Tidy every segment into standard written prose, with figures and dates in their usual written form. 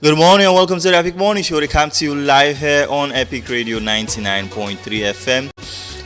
Good morning and welcome to the Epic Morning Show. They come to you live here on Epic Radio 99.3 FM.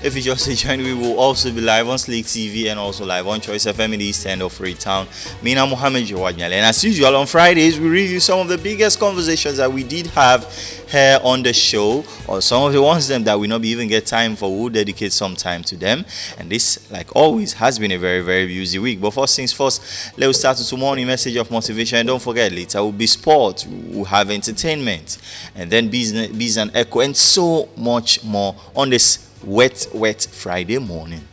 If you just joined, we will also be live on Slick TV and also live on Choice FM in the East End of Freetown. Mina Mohammed Jawadnyale. And as usual, on Fridays, we review some of the biggest conversations that we did have here on the show, or some of the ones that we not even get time for. We'll dedicate some time to them. And this, like always, has been a very, very busy week. But first things first, let's start with some morning message of motivation. And don't forget, later will be sport, we'll have entertainment, and then business and echo, and so much more on this wet Friday morning.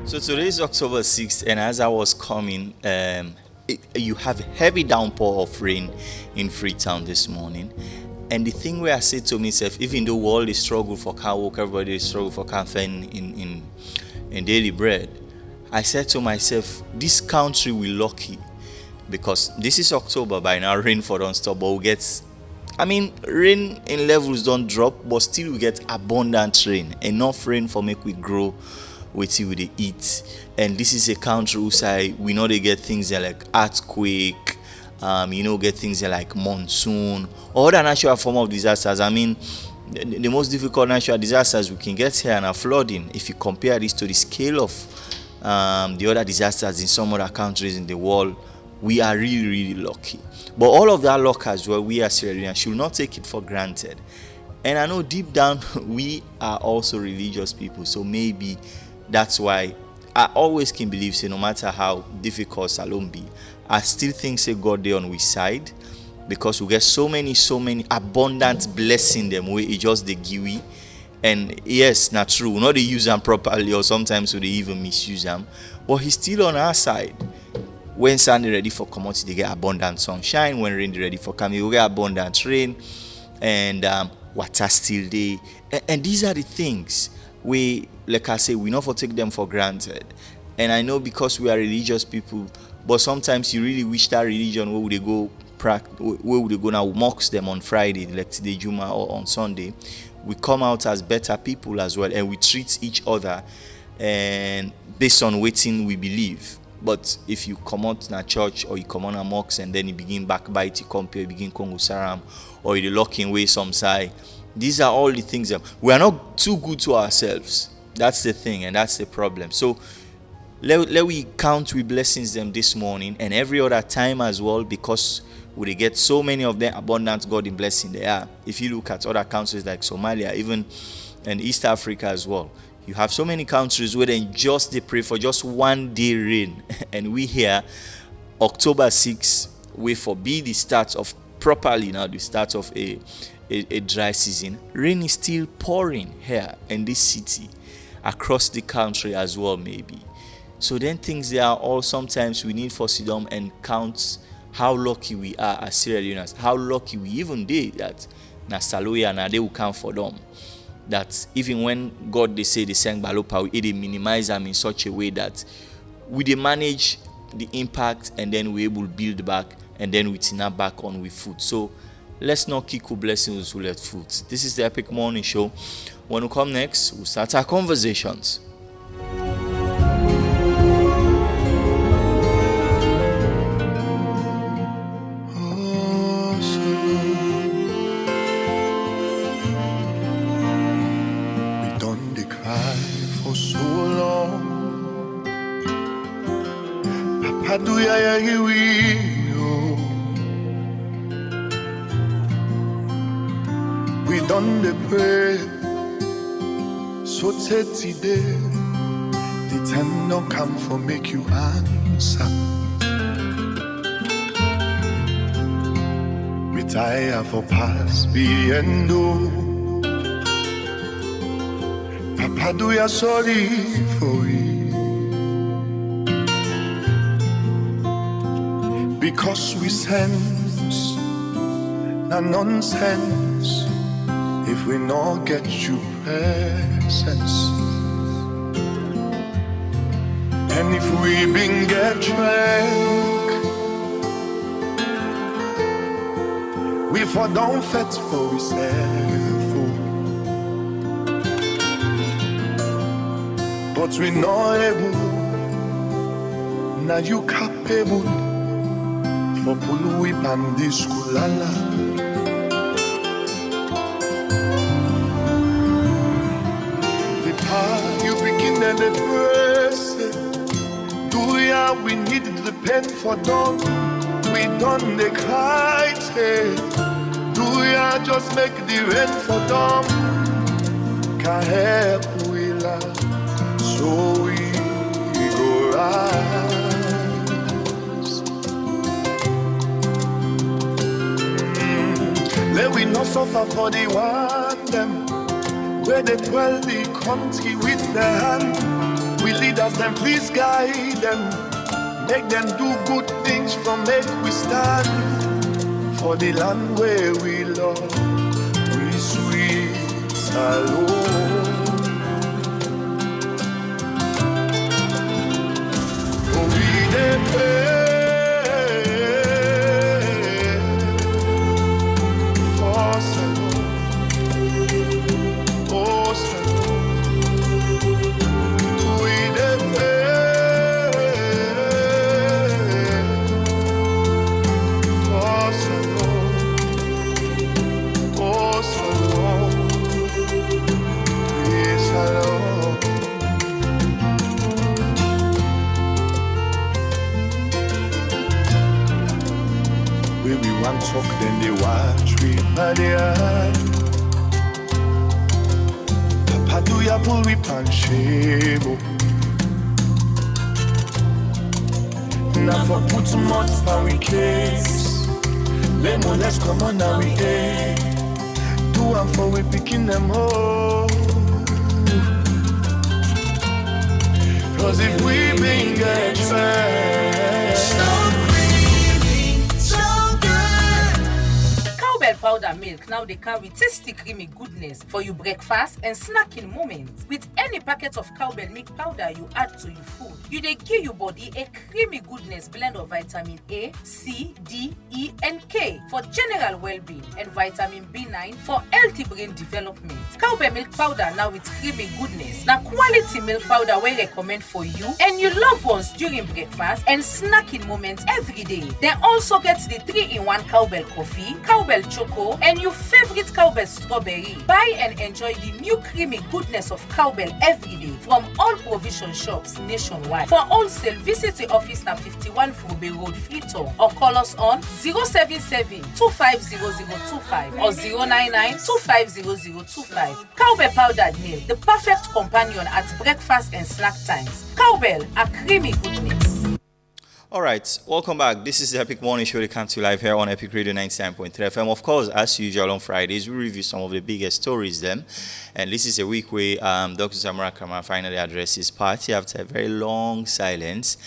So today is October 6th, and as I was coming, you have a heavy downpour of rain in Freetown this morning. And the thing where I said to myself, even though we all the struggle for car work, everybody struggle for campaign in daily bread, I said to myself, this country will lucky, because this is October by now, rain for don't stop, but we get, rain in levels don't drop, but still we get abundant rain, enough rain for make we grow wetin we dey eat. And this is a country who say we know they get things like earthquake, get things like monsoon or other natural form of disasters. The most difficult natural disasters we can get here are flooding. If you compare this to the scale of the other disasters in some other countries in the world, we are really, really lucky. But all of that luck as well, we as Sierra Leoneans should not take it for granted. And I know deep down we are also religious people, so maybe that's why I always can believe, say, no matter how difficult Salome be, I still think, say, God there on we side, because we get so many abundant blessing them where it just the give. And yes, not true, we not they use them properly, or sometimes we they even misuse them, but He's still on our side. When sun ready for commodity, they get abundant sunshine. When rain ready for coming, we get abundant rain, and water still there. And these are the things we, like I say, we not for take them for granted. And I know because we are religious people, but sometimes you really wish that religion where would they go where would they go now mocks them on Friday, like today Juma, or on Sunday. We come out as better people as well, and we treat each other and based on waiting we believe. But if you come out in a church, or you come on a mosque and then you begin backbite, you compare, begin Kongo Saram, or you locking way some side. These are all the things that we are not too good to ourselves. That's the thing, and that's the problem. So let we count with blessings them this morning and every other time as well, because we get so many of them abundant God in blessing they are. If you look at other countries like Somalia, even and East Africa as well, you have so many countries where they pray for just one day rain. And we here, October 6th, we forbid the start of properly now, the start of a dry season. Rain is still pouring here in this city, across the country as well, maybe. So then things there are all, sometimes we need for sit down and count how lucky we are as Sierra Leoneans, how lucky we even did that na Saloya na they will come for them. That even when God they say they sang Balopa, they minimize them in such a way that we they manage the impact, and then we able to build back, and then we turn back on with food. So let's not kick blessings who let food. This is the Epic Morning Show. When we come next, we'll start our conversations. yeah, here we go. We done the prayer, so today, the time no come for make you answer. Retire for past being do. Papa, do ya sorry for it? Because we sense na nonsense if we not get you presence. And if we been get drunk, we for don't fet for ourselves. But we not able, now you capable for pulu and this kulala. The part you begin and the press, do ya we need the pen for done, we done the kite, do ya just make the rain for dumb, can't help we love. So we go rise. Let we not suffer for the one them, where they dwell the country with their hand. We leaders them, please guide them, make them do good things from make we stand. For the land where we love, we sweet alone. Talk then they watch we by the eye. Papa do ya pull we pan shame. Now for put some more for we case. Let's come on now we day. Do am for we picking them up. Cause if we been get trapped, powder milk now they carry tasty creamy goodness for your breakfast and snacking moments. With any packet of cowbell milk powder you add to your food, you they give your body a creamy goodness blend of vitamin A, C, D, E, and K for general well-being and vitamin B9 for healthy brain development. Cowbell milk powder now with creamy goodness. Now quality milk powder we recommend for you and your loved ones during breakfast and snacking moments every day. They also get the 3-in-1 cowbell coffee, cowbell chocolate, and your favorite cowbell strawberry. Buy and enjoy the new creamy goodness of cowbell every day from all provision shops nationwide. For wholesale, visit the office at 51 Frobe Road, Freetown, or call us on 077-250025 or 099-250025. Cowbell powdered milk, the perfect companion at breakfast and snack times. Cowbell, a creamy goodness. All right, welcome back. This is the Epic Morning Show that comes to live here on Epic Radio 99.3 FM. Of course, as usual on Fridays, we review some of the biggest stories then. And this is a week where Dr. Samara Kama finally addressed his party after a very long silence.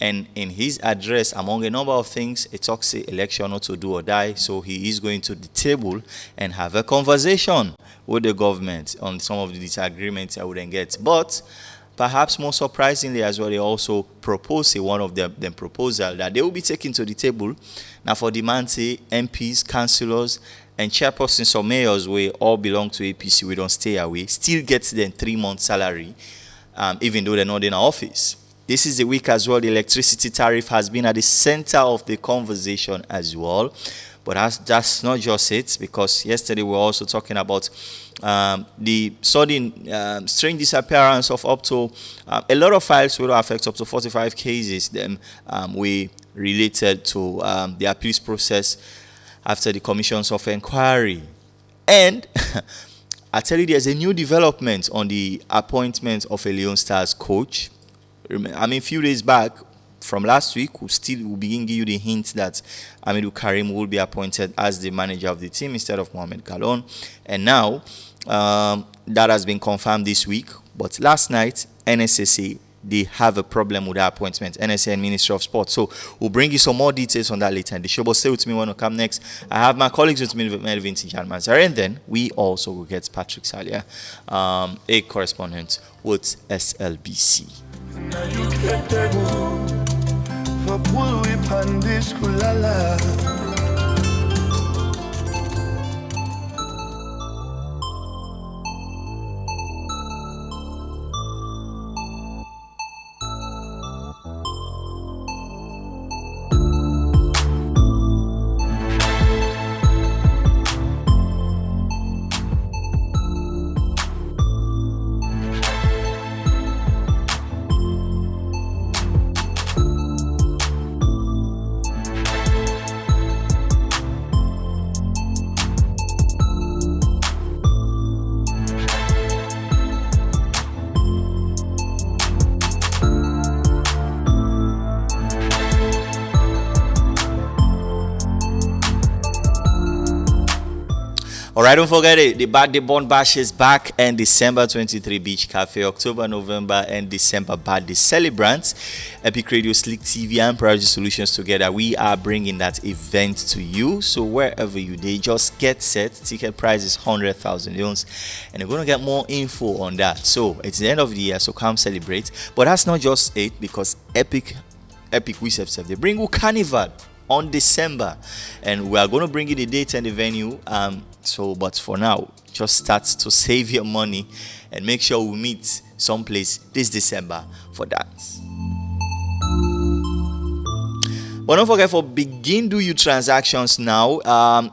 And in his address, among a number of things, it talks the election not to do or die. So he is going to the table and have a conversation with the government on some of the disagreements I wouldn't get. But perhaps more surprisingly as well, they also propose one of them proposal that they will be taken to the table now for demand say MPs, councillors, and chairpersons or mayors we all belong to APC, we don't stay away, still gets them 3-month salary, even though they're not in office. This is the week as well. The electricity tariff has been at the center of the conversation as well. But that's not just it, because yesterday we were also talking about the sudden strange disappearance of up to a lot of files will affect up to 45 cases. Then we related to the appeals process after the commissions of inquiry. And I tell you, there's a new development on the appointment of a Leon Stars coach. A few days back, from last week, we'll begin give you the hint that Amidou Karim will be appointed as the manager of the team instead of Mohamed Galon. And now, that has been confirmed this week. But last night, NSSA, they have a problem with that appointment, NSA and Ministry of Sport. So we'll bring you some more details on that later in the show. But stay with me when we come next. I have my colleagues with me, Melvin Tijan Manzare, and then we also will get Patrick Salia, a correspondent with SLBC. Now you get the for pull whip and this kulala. Alright, don't forget it. The Birthday Bond Bash is back, and December 23 Beach Cafe, October, November, and December birthday celebrants. Epic Radio, Slick TV, and Priority Solutions together. We are bringing that event to you. So wherever you dey, just get set. Ticket price is 100,000 leons, and you're gonna get more info on that. So it's the end of the year, so come celebrate. But that's not just it, because Epic we they bring you Carnival on December, and we are going to bring you the date and the venue. But for now, just start to save your money and make sure we meet someplace this December for dance. But don't forget, for begin do you transactions now.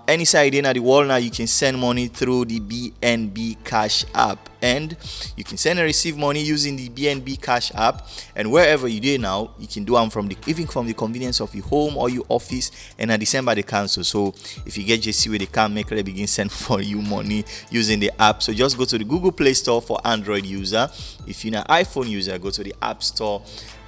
Any side in the world now, you can send money through the BNB Cash app, and you can send and receive money using the BNB Cash app. And wherever you do now, you can do them even from the convenience of your home or your office. And at December they cancel. So if you get JC where they can't make it, they begin send for you money using the app. So just go to the Google Play Store for Android user. If you're an iPhone user, go to the App Store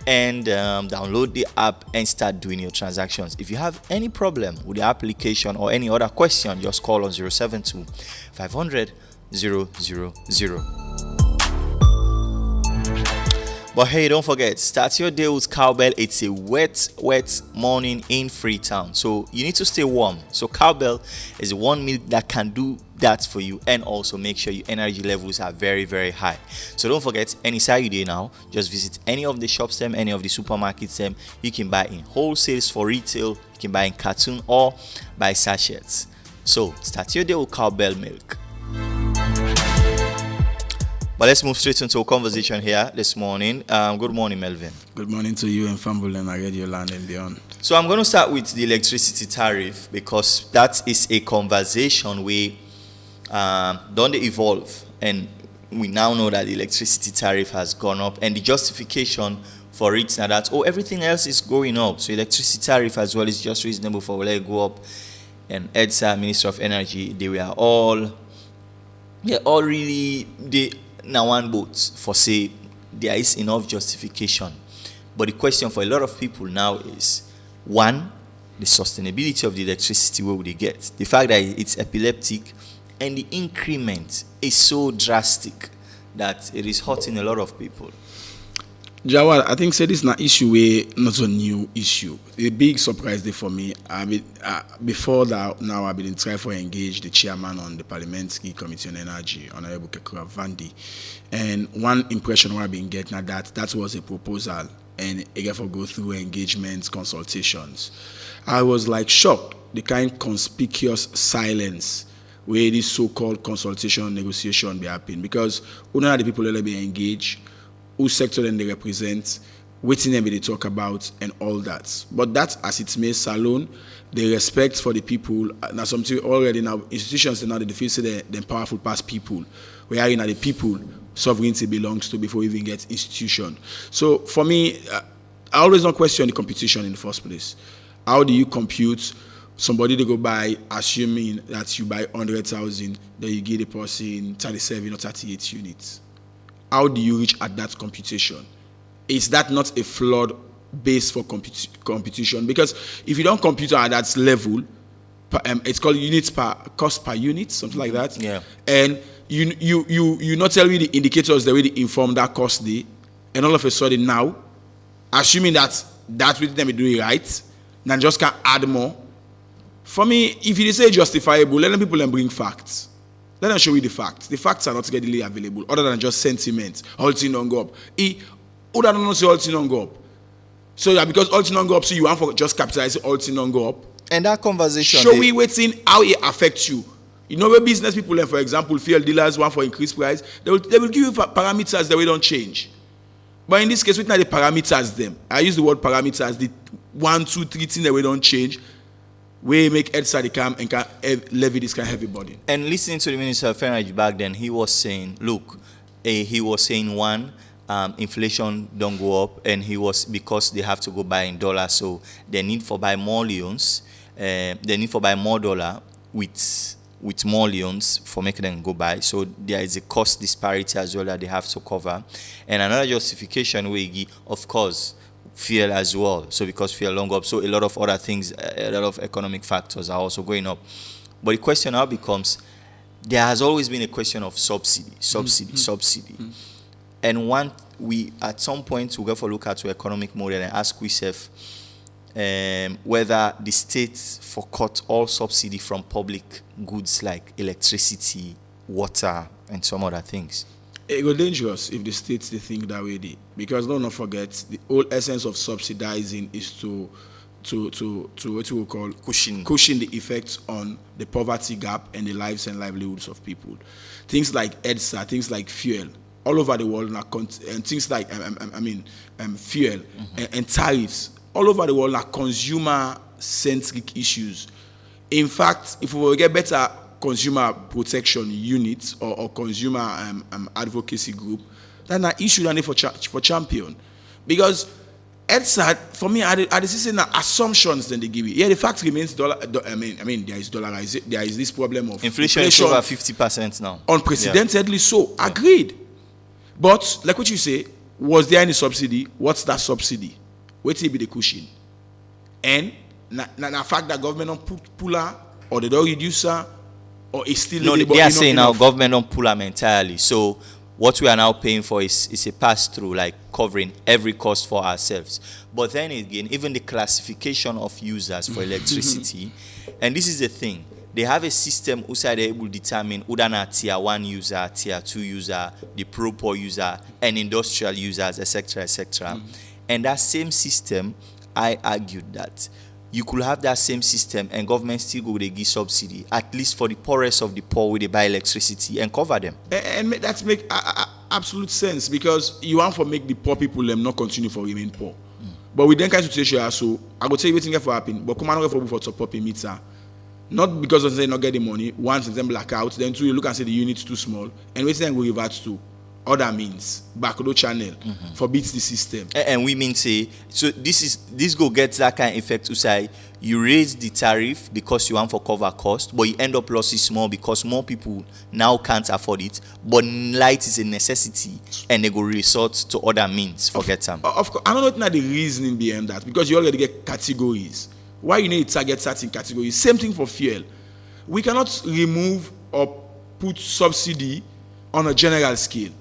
and download the app and start doing your transactions. If you have any problem with the application or any other question, just call on 072 500 000. But hey, don't forget, start your day with Cowbell. It's a wet morning in Freetown, so you need to stay warm. So Cowbell is one milk that can do that for you, and also make sure your energy levels are very, very high. So don't forget, any side you day now, just visit any of the shops them, any of the supermarkets them. You can buy in wholesales for retail, you can buy in carton or buy sachets. So start your day with Cowbell milk. But let's move straight into a conversation here this morning. Good morning, Melvin. Good morning to you and Fambul and Radio Land and beyond. So I'm going to start with the electricity tariff, because that is a conversation we don't evolve, and we now know that the electricity tariff has gone up, and the justification for it now that everything else is going up, so electricity tariff as well is just reasonable for let it go up. And EDSA, Minister of Energy, they're all really now one boat for say there is enough justification. But the question for a lot of people now is, one, the sustainability of the electricity, where would they get? The fact that it's epileptic, and the increment is so drastic that it is hurting a lot of people. Jawad, I think this is an issue where not a new issue. A big surprise there for me. Before that, now I've been trying to engage the chairman on the Parliamentary Committee on Energy, Honorable Kekura Vandi. And one impression I've been getting that was a proposal, and it got to go through engagements, consultations. I was like shocked, the kind of conspicuous silence where this so-called consultation negotiation be happening, because we know the people that be engaged, whose sector then they represent, waiting them they talk about and all that. But that, as it may salon, the respect for the people, now something already now institutions now they feel say they're powerful past people, where the people sovereignty belongs to before we even get institution. So for me, I always don't question the competition in the first place. How do you compute somebody to go buy, assuming that you buy 100,000, then you give the person 37 or 38 units? How do you reach at that computation? Is that not a flawed base for competition? Because if you don't compute at that level, it's called units per cost per unit, something like that. Yeah. And you not tell me the indicators the way they inform that cost day, and all of a sudden now, assuming that we them do it right, then just can add more. For me, if you say justifiable, let them people then bring facts. Let them show you the facts. The facts are not readily available, other than just sentiment. All thing don't go up. Other than not say all thing don't go up. So yeah, because all thing don't go up, so you want for just capitalize all thing don't go up. And that conversation. Show we waiting how it affects you. You know where business people, for example, fuel dealers want for increased price, they will give you parameters that we don't change. But in this case, we not the parameters them. I use the word parameters, the 1, 2, 3 things that we don't change. We make EDSA come and can levy this kind of heavy burden. And listening to the Minister of Energy back then, he was saying, look, one, inflation don't go up, and because they have to go buy in dollars, so they need for buy more loans, they need for buy more dollar with more loans for making them go buy. So there is a cost disparity as well that they have to cover. And another justification we give, of course, fuel as well. So because fuel long up, so a lot of other things, a lot of economic factors are also going up. But the question now becomes, there has always been a question of subsidy. And we at some point we go for look at the economic model and ask ourselves whether the state forgot all subsidy from public goods like electricity, water, and some other things. It go dangerous if the states they think that way, because don't forget the whole essence of subsidizing is to what we call cushion the effects on the poverty gap and the lives and livelihoods of people. Things like EDSA, things like fuel, all over the world, and things like fuel and tariffs, all over the world are consumer-centric issues. In fact, if we will get better consumer protection units or consumer advocacy group, then an issue than for champion. Because EDSA, for me, are the system assumptions then they give you. Yeah, the fact remains there is dollarization. There is this problem of inflation is over 50% now. Unprecedentedly so. Agreed. But like what you say, was there any subsidy? What's that subsidy? Wait till it be the cushion. And the fact that government don't pull her or they don't reduce her, or it's still no, they are saying now government don't pull them entirely. So what we are now paying for is a pass-through, like covering every cost for ourselves. But then again, even the classification of users for electricity, and this is the thing, they have a system who are able to determine who are tier 1 user, tier 2 user, the pro-poor user, and industrial users, etc., etc. And that same system, I argued that you could have that same system and government still go to give subsidy, at least for the poorest of the poor, where they buy electricity and cover them. And that make absolute sense, because you want to make the poor people them not continue for remain poor. But with that kind of situation, so I go tell you waiting for happen, but come on for support meter. Not because of they not get the money, once them black out, then two you look and say the unit's too small, and wait then go revert to other means, backdoor channel, forbids the system. And we mean say, so this go get that kind of effect to say you raise the tariff because you want for cover cost, but you end up losing small because more people now can't afford it. But light is a necessity, and they go resort to other means. Forget them. Of course, I don't know the reasoning behind that, because you already get categories. Why you need to target certain categories? Same thing for fuel. We cannot remove or put subsidy on a general scale.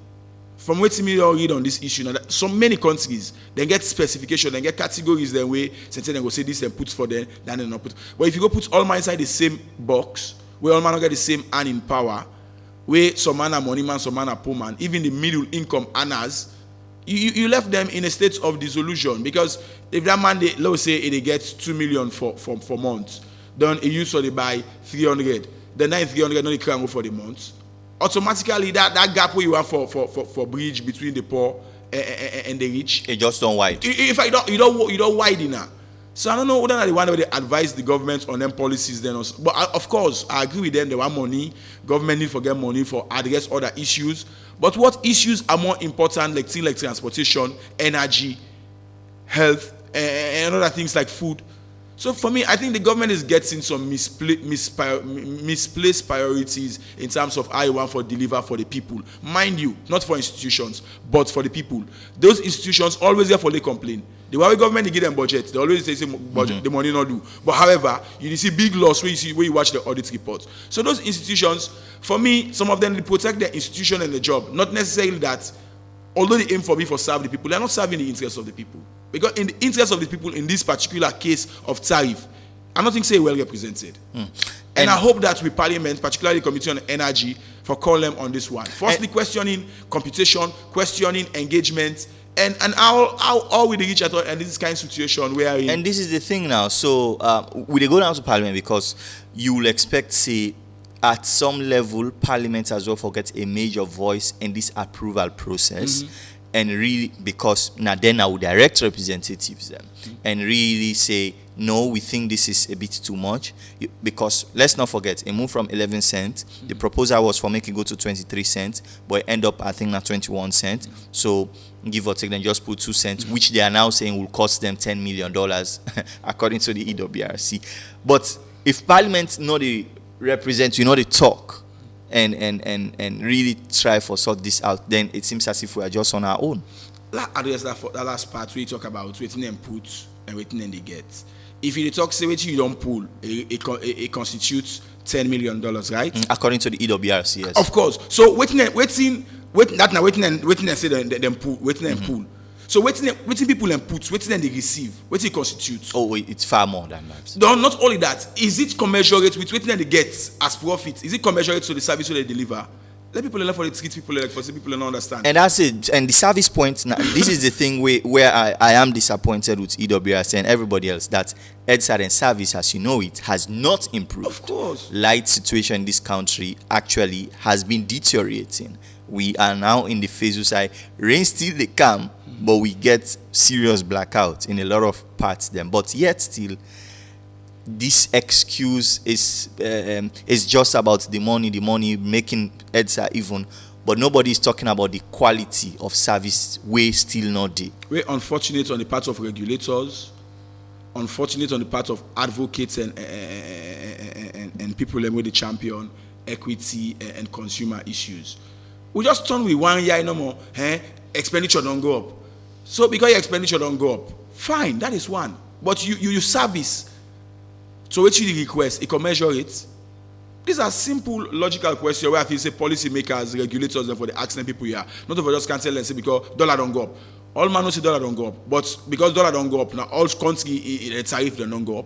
From what me read on this issue, now so many countries they get specification, they get categories their way. Since they go say this and put for them, then they not put. But if you go put all man inside the same box, where all man get the same earning power, where some man are money man, some man are poor man, even the middle income earners, you left them in a state of dissolution. Because if that man, let's say they get 2 million for months, then he used to they buy 300, then 300 no they can go for the month. Automatically that gap where you have for bridge between the poor and the rich, it just don't widen. In fact, you don't widen now. So I don't know whether the one where they advise the government on them policies then also. But of course I agree with them. They want money. Government need to get money for address other issues. But what issues are more important, like things like transportation, energy, health, and other things like food. So for me, I think the government is getting some misplaced priorities in terms of how you want to deliver for the people. Mind you, not for institutions, but for the people. Those institutions always get for they complain. The way government they give them budget, they always say budget, the money not do. But however, you see big loss where you watch the audit reports. So those institutions, for me, some of them they protect their institution and the job, not necessarily that. Although they aim for me for serve the people, they are not serving the interests of the people. Because in the interest of the people, in this particular case of tariff, I don't think say well represented. And I hope that with Parliament, particularly the Committee on Energy, for call them on this one. Firstly, questioning computation, questioning engagement, and how we reach at all and this kind of situation where. And this is the thing now. So we go down to Parliament because you will expect, say, at some level, Parliament as well forgets a major voice in this approval process, and really because now then I would direct representatives them and really say no, we think this is a bit too much, because let's not forget it moved from 11 cents. The proposal was for making it go to 23 cents, but it end up I think now 21 cents. So give or take, then just put 2 cents, which they are now saying will cost them $10 million according to the EWRC. But if Parliament not the represent, they talk and really try for sort this out, then it seems as if we are just on our own. Let's address that last part where you talk about waiting and put and waiting and they get. If you talk say what you don't pull, it constitutes $10 million, right? According to the EWRC, yes. Of course. So waiting and say them pull, waiting and pull. So waiting people and put, waiting and they receive, waiting constitutes. Oh wait, it's far more than that. No, not only that. Is it commensurate with waiting and they get as profit? Is it commensurate to the service they deliver? Let people learn for the treat people like for the people don't understand. And that's it. And the service point now, this is the thing where I am disappointed with EWRC and everybody else, that EDSAT and service as you know it has not improved. Of course. Light situation in this country actually has been deteriorating. We are now in the phase where rain still they come, but we get serious blackout in a lot of parts then. But yet still, this excuse is just about the money making EDSA even, but nobody is talking about the quality of service way still not there. We're unfortunate on the part of regulators, unfortunate on the part of advocates and people with the champion equity and consumer issues. We just turn with 1 year no more, expenditure don't go up. So because your expenditure don't go up, fine, that is one. But you service. So what you request, it can measure it. These are simple, logical questions where I feel say policy makers, regulators, and for the accident people here, not over just cancel and say because dollar don't go up. All man knows dollar don't go up, but because dollar don't go up, now all country in tariff don't go up.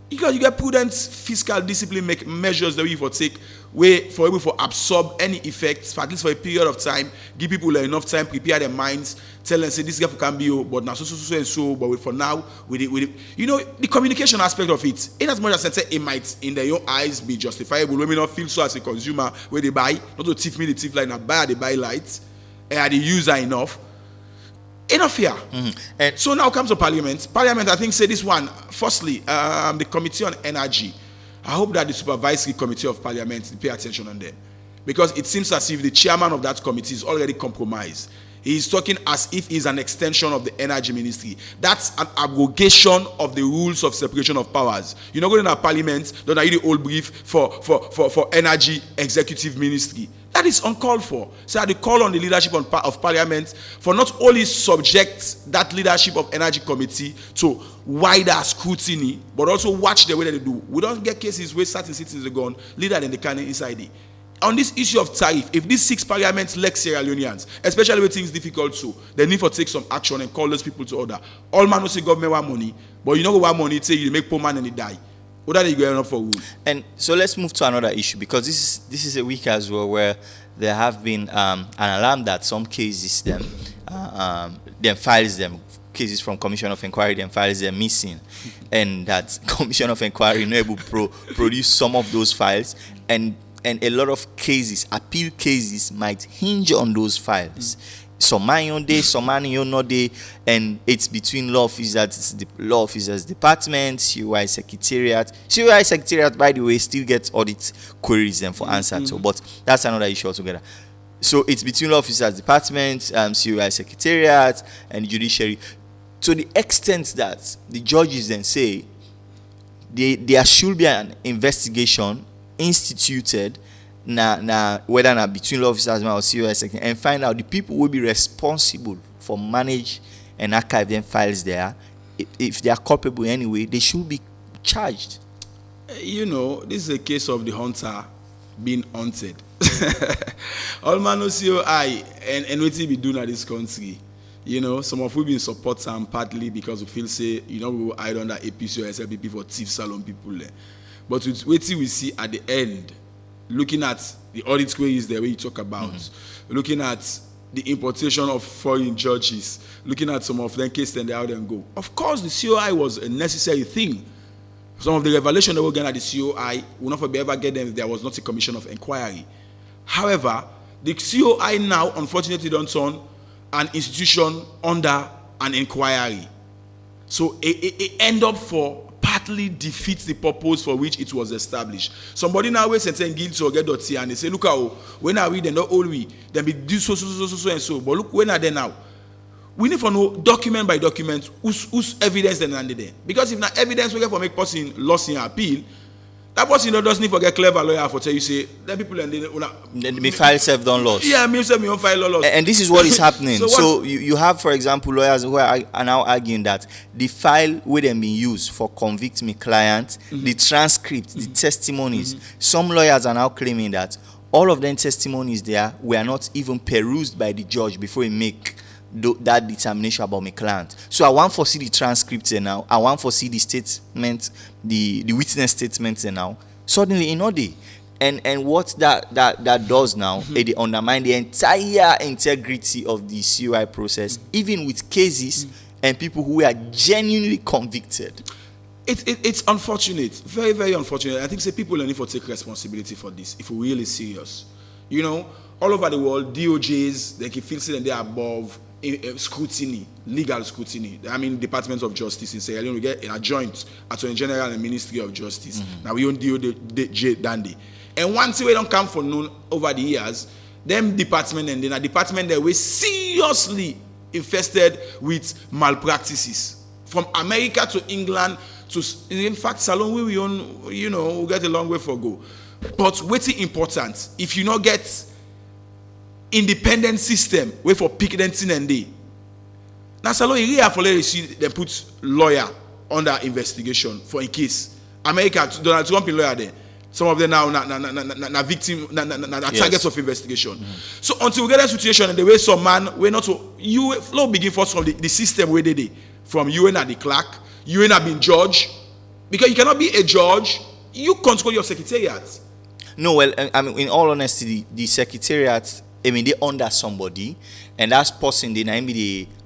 Because you get prudent fiscal discipline make measures that we for take way for able to absorb any effects for at least for a period of time, give people enough time, prepare their minds, tell them say this guy can be but now so but for now with it, the communication aspect of it, in as much as say it might in their own eyes be justifiable, we may not feel so as a consumer where they buy, not to thief me the thief like now buy they buy lights and the user enough here. And so now comes to Parliament. Parliament, I think, say this one. Firstly, the Committee on Energy. I hope that the Supervisory Committee of Parliament pay attention on them, because it seems as if the chairman of that committee is already compromised. He is talking as if he's an extension of the Energy Ministry. That's an abrogation of the rules of separation of powers. You're not going to Parliament, don't you the old brief for Energy Executive Ministry. That is uncalled for. So I call on the leadership of Parliament for not only subject that leadership of Energy Committee to wider scrutiny, but also watch the way that they do. We don't get cases where certain citizens are gone, leader than the can inside it. On this issue of tariff, if these 6 parliaments elect Sierra Leoneans, especially when things difficult, so they need to take some action and call those people to order. All man will say government want money, but you know what money say you make poor man and he die. What are they going up for? And so let's move to another issue, because this is a week as well where there have been an alarm that some cases them files them cases from Commission of Inquiry then files them missing, and that Commission of Inquiry not able to produce some of those files, and a lot of cases, appeal cases, might hinge on those files. Some money on day, some money on no day, and it's between law officers, the law officers department, CUI secretariat. CUI secretariat, by the way, still gets audit queries them for answer to, but that's another issue altogether. So it's between law officers department, CUI secretariat, and the judiciary to the extent that the judges then say there should be an investigation instituted whether na between law officers or COS and find out the people will be responsible for manage and archive them files there. If they are culpable anyway, they should be charged. This is a case of the hunter being hunted. All man no COI and what we be doing at this country. Some of we been support them partly because we feel say, we will hide under APC or SLPP for thief salon people there. But with what we see at the end, looking at the audit queries the way you talk about, looking at the importation of foreign judges, looking at some of them cases and they out and go. Of course, the COI was a necessary thing. Some of the revelation that we're getting at the COI will not ever get them if there was not a commission of inquiry. However, the COI now, unfortunately, don't turn an institution under an inquiry. So it end up for partly defeats the purpose for which it was established. Somebody now waits and saying guilty or get dirty and they say, look how when are we then not all we then be do so and so. But look, when are they now? We need to know document by document whose evidence then landed there. Because if not evidence we get for make person lost in appeal, that person doesn't need to get clever lawyer for tell you say that people and then me file self done loss. Yeah, me self me own file loss. And this is what is happening. So you have, for example, lawyers who are now arguing that the file where them being used for convict me client, the transcript, the testimonies. Some lawyers are now claiming that all of them testimonies there were not even perused by the judge before he make that determination about my client. So I want to see the transcripts now. I want to see the statement, the witness statements now. Suddenly, and what that does now, it undermine the entire integrity of the COI process, even with cases and people who are genuinely convicted. It's unfortunate, very, very unfortunate. I think people need to take responsibility for this if we're really serious. All over the world, DOJs, they can feel that they are above scrutiny, legal scrutiny. I mean, Department of Justice in Sierra Leone, we get a joint Attorney General and Ministry of Justice. Now we own DOJ Dandy. And once we don't come for known over the years, them department and then a department that we seriously infested with malpractices. From America to England to, in fact, Salon we own, we get a long way for go. But what's important, if you not get independent system way for picking and day. Now, Salon area for they put lawyer under investigation for in case America Donald Trump lawyer there. Some of them now na victim targets of investigation. So until we get a situation and the way some man we not to you flow begin first from the system where they from you and the clerk, you and being judge because you cannot be a judge. You control your secretariat. No, well, I mean, in all honesty, the secretariat. I mean, they under somebody, and that person they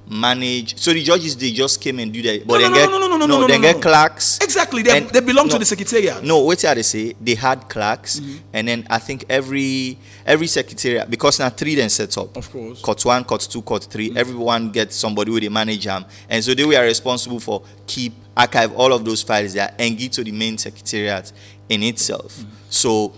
manage. So the judges they just came and do that, but then get clerks. Exactly, they belong to the secretariat. No, wait till they say they had clerks, and then I think every secretariat because now 3 then set up. Of course. Court 1, Court 2, Court 3. Everyone gets somebody who they manage them, and so they were responsible for keep archive all of those files there and give to the main secretariat in itself. So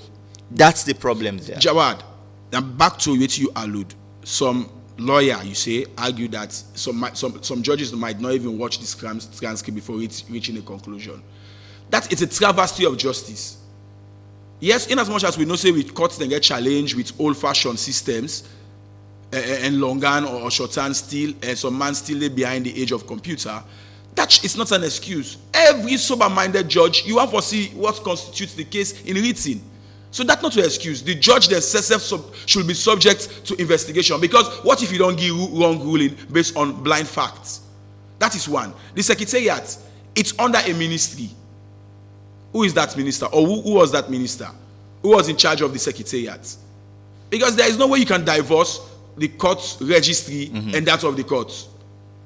that's the problem there. Jawad. Now back to what you allude. Some lawyer, you say, argue that some judges might not even watch this transcript before reaching a conclusion. That it's a travesty of justice. Yes, in as much as we know, say with courts they get challenged with old-fashioned systems and longan or shorthand still, and some man still behind the age of computer. That is not an excuse. Every sober-minded judge, you have to see what constitutes the case in written. So that's not an excuse. The judge themselves should be subject to investigation because what if you don't give wrong ruling based on blind facts? That is one. The secretariat, it's under a ministry. Who is that minister? Or who was that minister? Who was in charge of the secretariat? Because there is no way you can divorce the court registry and that of the court.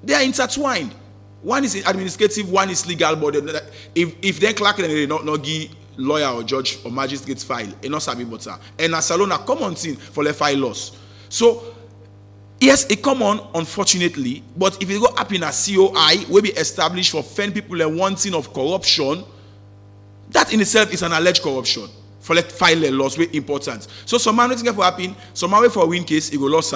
They are intertwined. One is administrative, one is legal, but if they clerk and they not give lawyer or judge or magistrate file, and not sabi butter, and a salon a common thing for the file loss. So yes, it common, unfortunately, but if it go up in a COI, will be established for fend people and wanting of corruption, that in itself is an alleged corruption. For let file a loss, very important. So some man waiting for happen, some man wait for a win case, it go loss.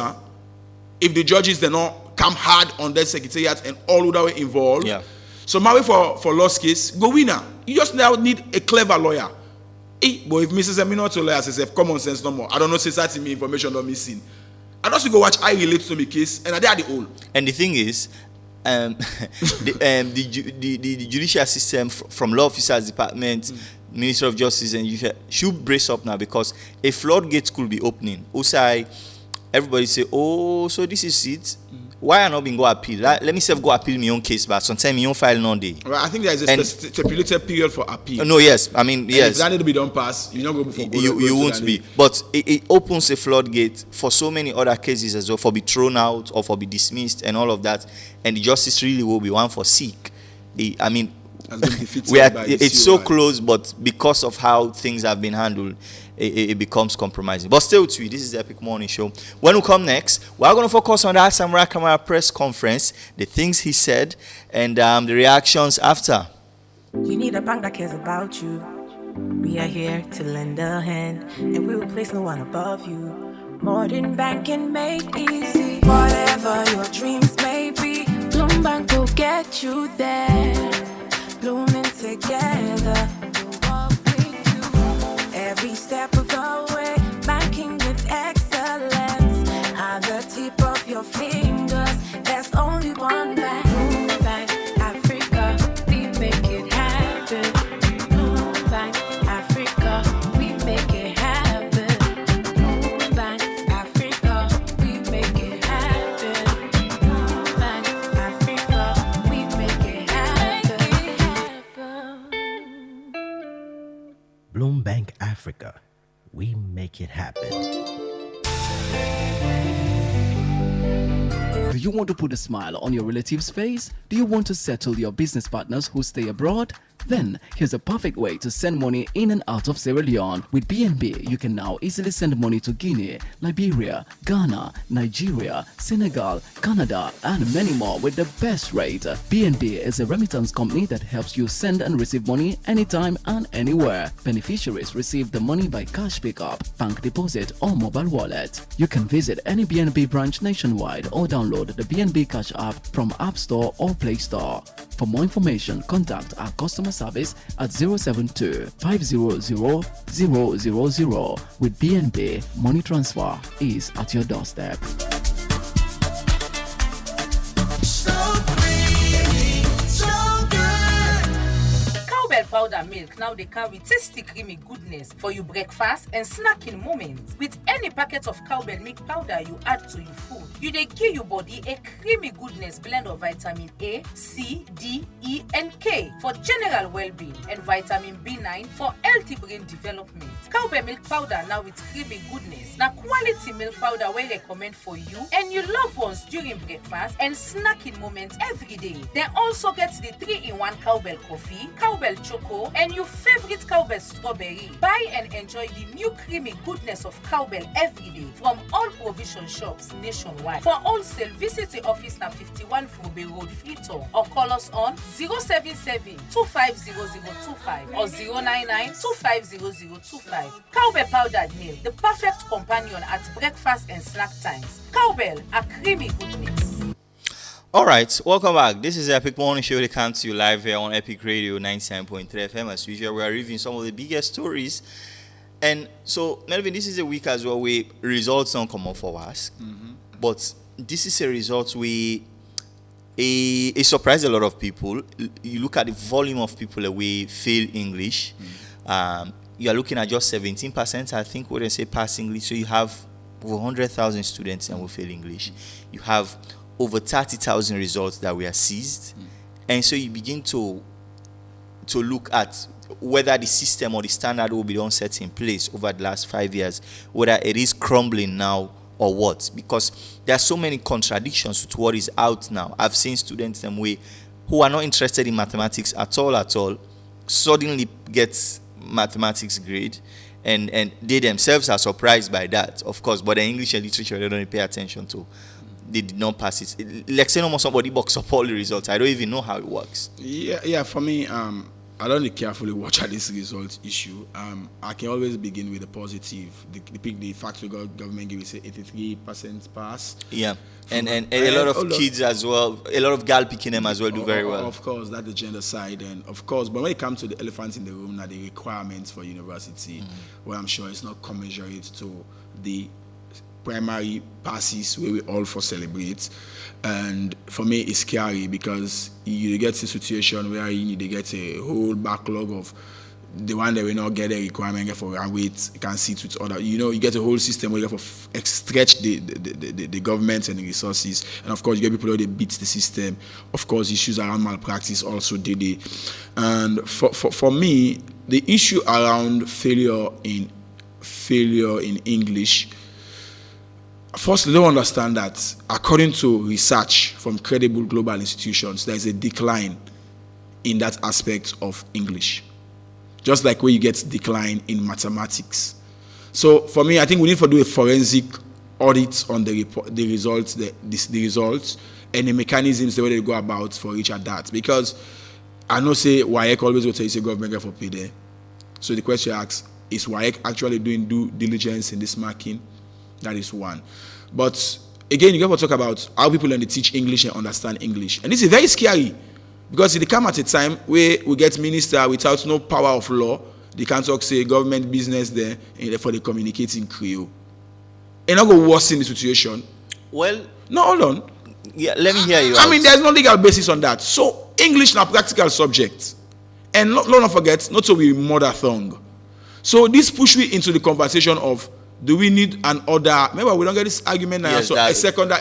If the judges they're not come hard on that secretariat and all that were involved. Yeah. So my way for lost case, go winner. You just now need a clever lawyer. But if Mrs. Emino to lawyer says common sense no more, I don't know say that me information not missing. I also go watch I relate to me case and I did the whole. And the thing is, the judicial system from law officers department, Minister of Justice, and you should brace up now because a floodgate could be opening. Also, everybody say, oh, so this is it. Why I not been go appeal? Let me say go appeal my own case, but sometimes my own file no day. Well, I think there is a stipulated period for appeal. No, yes, I mean and yes. if that need to be done pass, you not go before. You won't be, but it opens a floodgate for so many other cases as well, for be thrown out or for be dismissed and all of that, and the justice really will be one for seek. I mean, it's so close, but because of how things have been handled, it becomes compromising. But still, this is the Epic Morning Show. When we come next, we're going to focus on the Samurai Kamara press conference, the things he said, and the reactions after. You need a bank that cares about you. We are here to lend a hand, and we will place no one above you. Modern banking made easy. Whatever your dreams may be, Bloom Bank will get you there. Blooming together, what we do. Every step of the way, banking with excellence. At the tip of your fingers, there's only one bank. Bloom Bank Africa, we make it happen. Bloom Bank Africa, we make it happen. Bloom Bank Africa, we make it happen. Bloom Bank Africa, we make it happen. Bloombank Africa, we make it happen. Do you want to put a smile on your relative's face? Do you want to settle your business partners who stay abroad? Then, here's a perfect way to send money in and out of Sierra Leone. With BNB, you can now easily send money to Guinea, Liberia, Ghana, Nigeria, Senegal, Canada, and many more with the best rate. BNB is a remittance company that helps you send and receive money anytime and anywhere. Beneficiaries receive the money by cash pickup, bank deposit, or mobile wallet. You can visit any BNB branch nationwide or download the BNB Cash app from App Store or Play Store. For more information, contact our customer service at 072-500-000. With BNB, money transfer is at your doorstep. Cowbell powder milk now they carry tasty creamy goodness for your breakfast and snacking moments. With any packet of cowbell milk powder you add to your food, you they give your body a creamy goodness blend of vitamin A, C, D, E, and K for general well-being and vitamin B9 for healthy brain development. Cowbell milk powder now with creamy goodness. Now quality milk powder we recommend for you and your loved ones during breakfast and snacking moments every day. They also get the 3-in-1 cowbell coffee, cowbell choco, and your favorite cowbell strawberry. Buy and enjoy the new creamy goodness of cowbell every day from all provision shops nationwide. For wholesale, visit the office na 51 Frobe Road, Freetown, or call us on 077-250025 or 099-250025. Cowbell powdered milk, the perfect companion at breakfast and snack times. Cowbell, a creamy goodness. All right, welcome back. This is the Epic Morning Show. They come to you live here on Epic Radio 97.3 FM. As usual, we are reviewing some of the biggest stories. And so, Melvin, this is a week as well where results don't come up for us. But this is a result where it surprised a lot of people. You look at the volume of people that we fail English. You are looking at just 17%, I think, when they say pass English. So you have over 100,000 students and will fail English. You have over 30,000 results that were seized. And so you begin to look at whether the system or the standard will be done set in place over the last 5 years, whether it is crumbling now or what. Because there are so many contradictions with what is out now. I've seen students who are not interested in mathematics at all, suddenly get mathematics grade. And they themselves are surprised by that, of course. But the English and literature, they don't pay attention to. They did not pass it. Like say no more somebody box up all the results. I don't even know how it works. Yeah. For me, I don't carefully watch at this result issue. I can always begin with the positive. The fact we got government give us 83% pass. Yeah, and a lot of kids as well, a lot of gal picking them as well do very well. Of course, that's the gender side, and of course, but when it comes to the elephant in the room, now the requirements for university, well, I'm sure it's not commensurate to the primary passes where we all for celebrate. And for me, it's scary because you get a situation where you need to get a whole backlog of the one that will not get a requirement for and wait, can sit with other. You get a whole system where you have to stretch the government and the resources. And of course, you get people that beat the system. Of course, issues around malpractice also did it. And for me, the issue around failure in English. First, they don't understand that according to research from credible global institutions, there is a decline in that aspect of English. Just like where you get decline in mathematics. So for me, I think we need to do a forensic audit on the results, the results, and the mechanisms the way they go about for each of that. Because I know say WAEC always will tell you say government get for pay there. So the question asks, is WAEC actually doing due diligence in this marking? That is one. But again, you got to talk about how people learn to teach English and understand English. And this is very scary because they come at a time where we get minister without no power of law. They can't talk, say, government business there, and therefore they communicate in Creole. And not go worsen the situation. Well, no, hold on. Yeah, let me hear you. I mean, there's no legal basis on that. So English is a practical subject. And not forget, not so we mother tongue. So this push me into the conversation of, do we need an other? Remember, we don't get this argument now. Yes, so a second,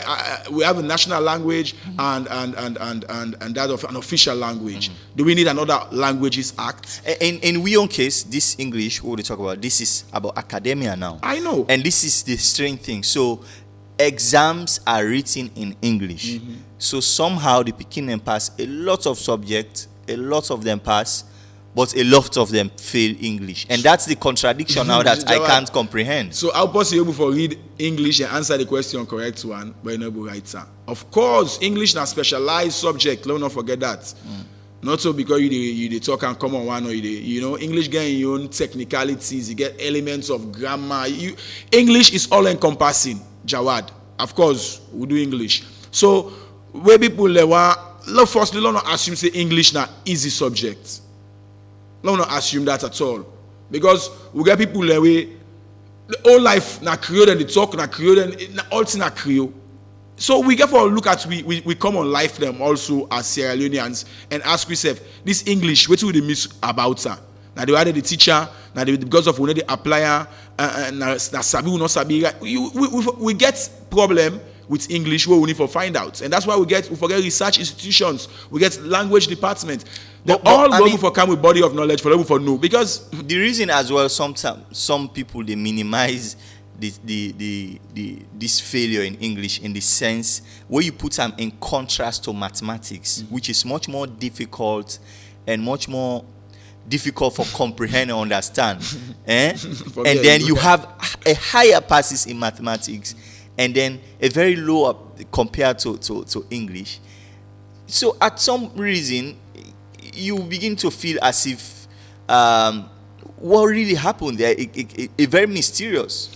we have a national language and that of an official language. Do we need another languages act? In we own case, this English, what we talk about, this is about academia now. I know. And this is the strange thing. So exams are written in English. So somehow the Pekin and pass a lot of subjects, a lot of them pass, but a lot of them fail English. And that's the contradiction now that I can't comprehend. So how possible for read English and answer the question correct one, but not right answer? Of course, English is a specialized subject. Let not forget that. Not so because you talk and come on one or English getting your own technicalities, you get elements of grammar. English is all encompassing, Jawad. Of course, we do English. So where people firstly, don't assume say English now easy subject. Let not assume that at all. Because we get people that way, the whole life na Creole and they talk na Creole and all things na Creole. So we get for a look at we come on life them also as Sierra Leoneans and ask ourselves, this English, what do they miss about her? Now they added the teacher, now because of when they apply na sabi not sabi. We get problem with English where we need to find out. And that's why we forget research institutions, we get language department. They all looking for come with body of knowledge for them for know. Because the reason as well, sometimes some people they minimize this failure in English in the sense where you put them in contrast to mathematics, which is much more difficult and much more difficult for comprehend and understand. And then you have a higher passes in mathematics and then a very low compared to English. So at some reason you begin to feel as if what really happened there is very mysterious.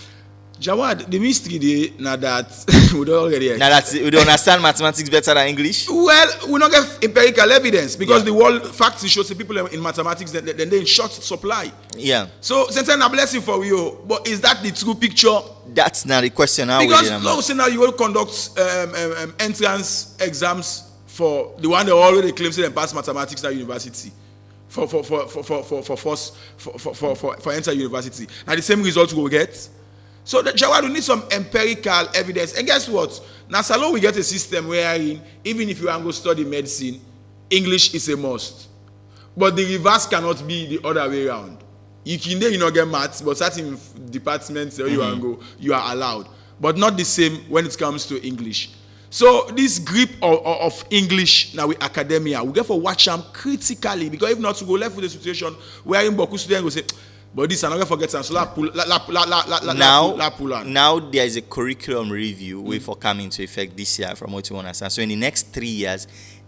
Jawad, the mystery there now that we don't already now that we don't understand mathematics better than English. Well, we don't get empirical evidence because the world facts shows the people in mathematics then they in short supply. Yeah. So sometimes a blessing for you, but is that the true picture? That's not the question now. Because now you will conduct entrance exams for the one that already claims they pass mathematics at university for enter university. Now the same results we will get. So Jawad will need some empirical evidence. And guess what? Now Salon we get a system where even if you want to go study medicine, English is a must. But the reverse cannot be the other way around. You not get maths, but certain departments where you want to go, you are allowed. But not the same when it comes to English. So this grip of English now with academia, we get for watch them critically because if not to go left with the situation where in Boku students will say, but this another forget so now there is a curriculum review way for coming into effect this year from what you understand. So in the next 3 years,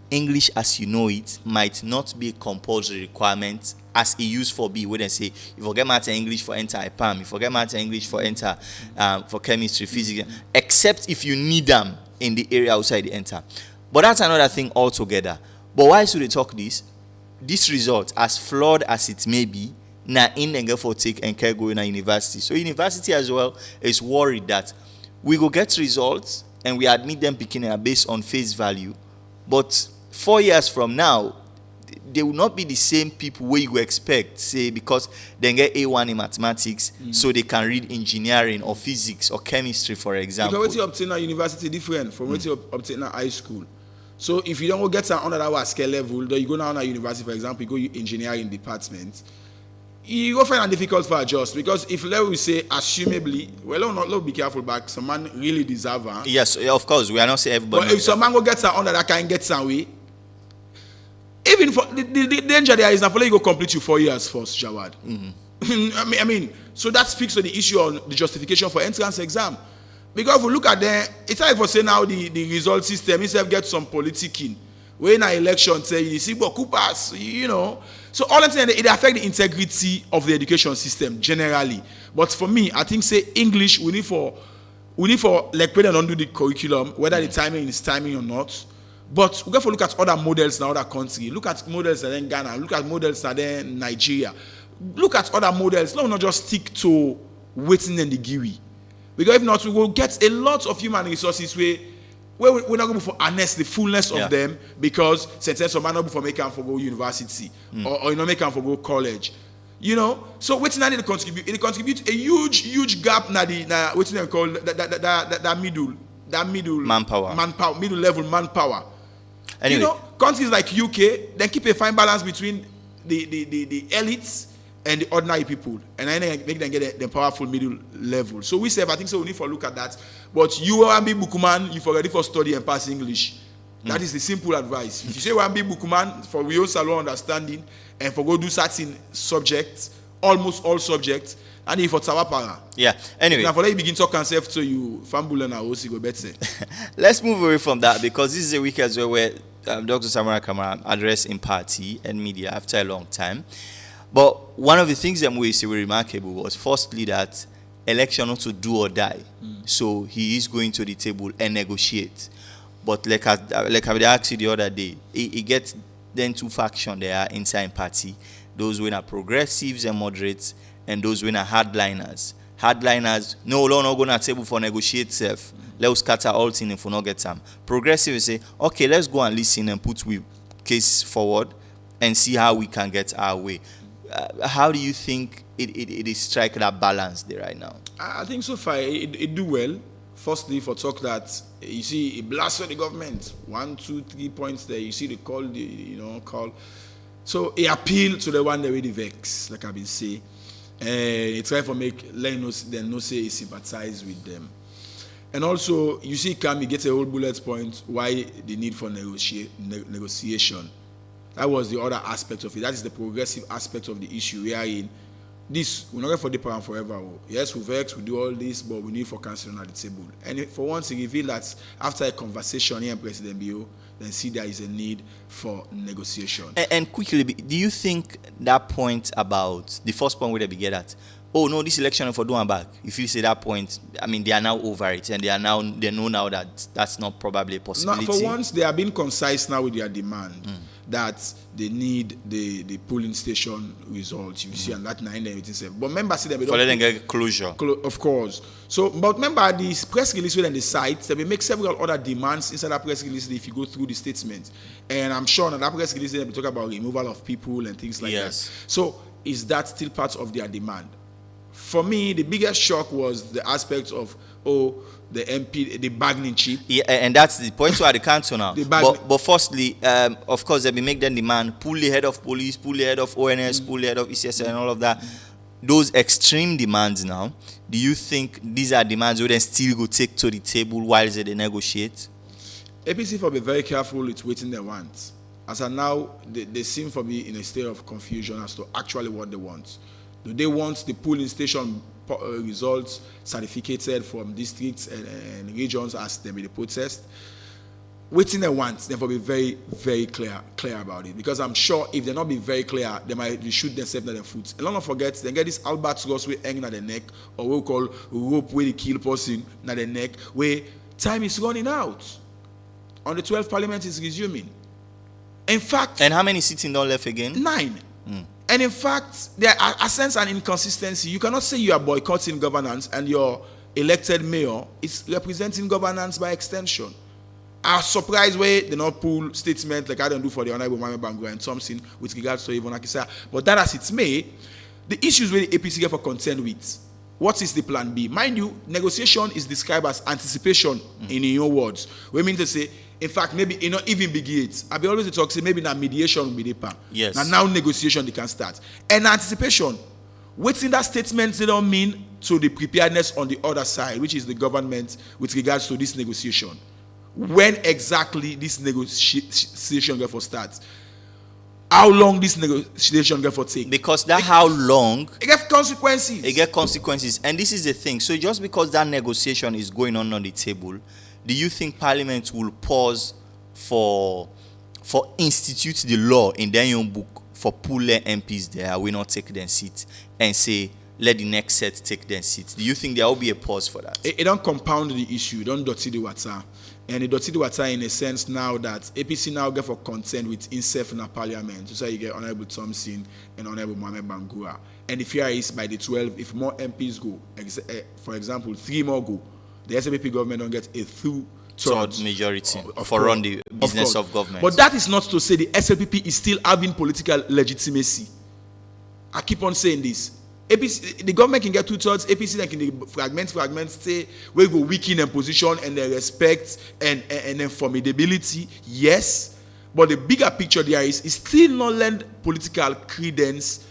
English as you know it might not be a compulsory requirement as it used for be, where they say you forget math and English for enter IPAM, you forget math and English for enter for chemistry, physics, except if you need them in the area outside the enter. But that's another thing altogether. But why should they talk this? This result, as flawed as it may be, now in and for take and care going to university. So university as well is worried that we go get results and we admit them beginning based on face value, but 4 years from now, they will not be the same people where you expect, say, because they get A1 in mathematics, so they can read engineering or physics or chemistry, for example. Because what you obtain at university different from what you obtain at high school. So if you don't go get under that scale level, then you go now at university, for example, you go engineering department, you go find it difficult for adjust, because if let we say assumably, well, not be careful, but some man really deserve. Yes, of course, we are not saying everybody. But if some man go get under that can get some way. Even for the danger there is that for you go complete you 4 years first, Jawad. I mean, so that speaks to the issue on the justification for entrance exam. Because if we look at them, it's like for say now the result system itself get some politicking. When an election say you see but Coopers, you know. So all I'm saying, it affects the integrity of the education system generally. But for me, I think say English we need for like when they don't do the curriculum, whether the timing is timing or not. But we got to look at other models in other countries. Look at models that in Ghana. Look at models that in Nigeria. Look at other models. No, not just stick to waiting in the GUI. Because if not, we will get a lot of human resources where we're not going to harness the fullness of them, because sentence of man not for make them for go university or you know make them for go college. You know, so waiting I need to contribute. It contributes a huge gap na waiting they call that middle middle level manpower. Anyway. You know, countries like UK, they keep a fine balance between the elites and the ordinary people, and then make them get the powerful middle level. So we say, I think so. We need to look at that. But you want to be bookman, you forget for study and pass English. That is the simple advice. If you say want to be bookman for real salon understanding and for go do certain subjects, almost all subjects, and if for Tawapara. Yeah. Anyway, now for that you begin talk concept to you, Fambula na Osi go better. Let's move away from that, because this is a week as well where Dr. Samara Kamara addressed in party and media after a long time. But one of the things that we say were remarkable was firstly that election not to do or die. So he is going to the table and negotiate. But like I asked you the other day, he gets then two factions there inside party. Those who are progressives and moderates, and those who are hardliners. Hardliners, no, we're not going to table for negotiate self. Let's scatter all things if we not get some. Progressives say, okay, let's go and listen and put we case forward and see how we can get our way. How do you think it is strike that balance there right now? I think so far it do well. Firstly, for talk that you see it blasts for the government. 1, 2, 3 points there. You see the call. So it appeal to the one that really vex, like I've been saying. It try to make them no say he sympathize with them. And also you see you get a whole bullet point why the need for negotiation. That was the other aspect of it. That is the progressive aspect of the issue. We are in this, we're not going for deeper and forever. Yes, we vex, we do all this, but we need for counseling at the table. And for once, it revealed that after a conversation here in President Bio, then see there is a need for negotiation. And quickly, do you think that point about the first point where they get at, oh no, this election for doing back, if you say that point, I mean, they are now over it, and they know now that that's not probably a possibility. Now, for once, they are being concise now with their demand. That they need the polling station results, you see, and that 987. But members see that for letting get closure. Of course. So, but remember, the press release within the site, they will make several other demands inside that press release if you go through the statement. And I'm sure that press release they will talk about removal of people and things like that. So, is that still part of their demand? For me, the biggest shock was the aspect of, the MP, the bargaining chip. Yeah, and that's the point where the council now. But firstly, of course, they will make them demand, pull the head of police, pull the head of ONS, pull the head of ECS and all of that. Those extreme demands now, do you think these are demands we then still go take to the table while they negotiate? APC for be very careful with waiting they want. As of now, they seem to be in a state of confusion as to actually what they want. Do they want the polling station results certificated from districts and regions as they may protest? waiting they want, therefore be very, very clear about it. Because I'm sure if they're not being very clear, they might shoot themselves in their foot. And don't forget, they get this albatross way hanging at the neck, or what we call rope where they kill person at the neck, where time is running out. On the 12th Parliament is resuming. In fact, and how many sitting don't left again? 9. And in fact, there are a sense and inconsistency. You cannot say you are boycotting governance and your elected mayor is representing governance by extension. A surprise way they not pull statement like I don't do for the Honorable Mohamed Bango and Thompson with regards to Yvonne Akisa. But that as it's may, the issues where the APC get for contend with. What is the plan B? Mind you, negotiation is described as anticipation in your words. We mean to say, in fact, maybe it not even begins. I be always talk say maybe now mediation will be the plan. Yes. Now negotiation they can start. And anticipation, waiting that statement they don't mean to the preparedness on the other side, which is the government with regards to this negotiation. When exactly this negotiation going for start? How long this negotiation going for take? Because that how long it get consequences. it get consequences, and this is the thing. So just because that negotiation is going on the table, do you think Parliament will pause for institute the law in their own book for pull their MPs there, we not take their seat and say let the next set take their seats? Do you think there will be a pause for that? It don't compound the issue, don't dirty the water. And it dirty the water in a sense now that APC now get for consent with himself in a parliament. So you get Honorable Thompson and Honorable Mohamed Bangura. And the fear is by the 12, if more MPs go, for example, 3 more go, the SPP government don't get a third majority for run the business of government. But that is not to say the SLPP is still having political legitimacy. I keep on saying this. APC, the government can get 2/3, APC then can fragment, say we go weaken in position and their respect and then formidability, yes. But the bigger picture there is still not lend political credence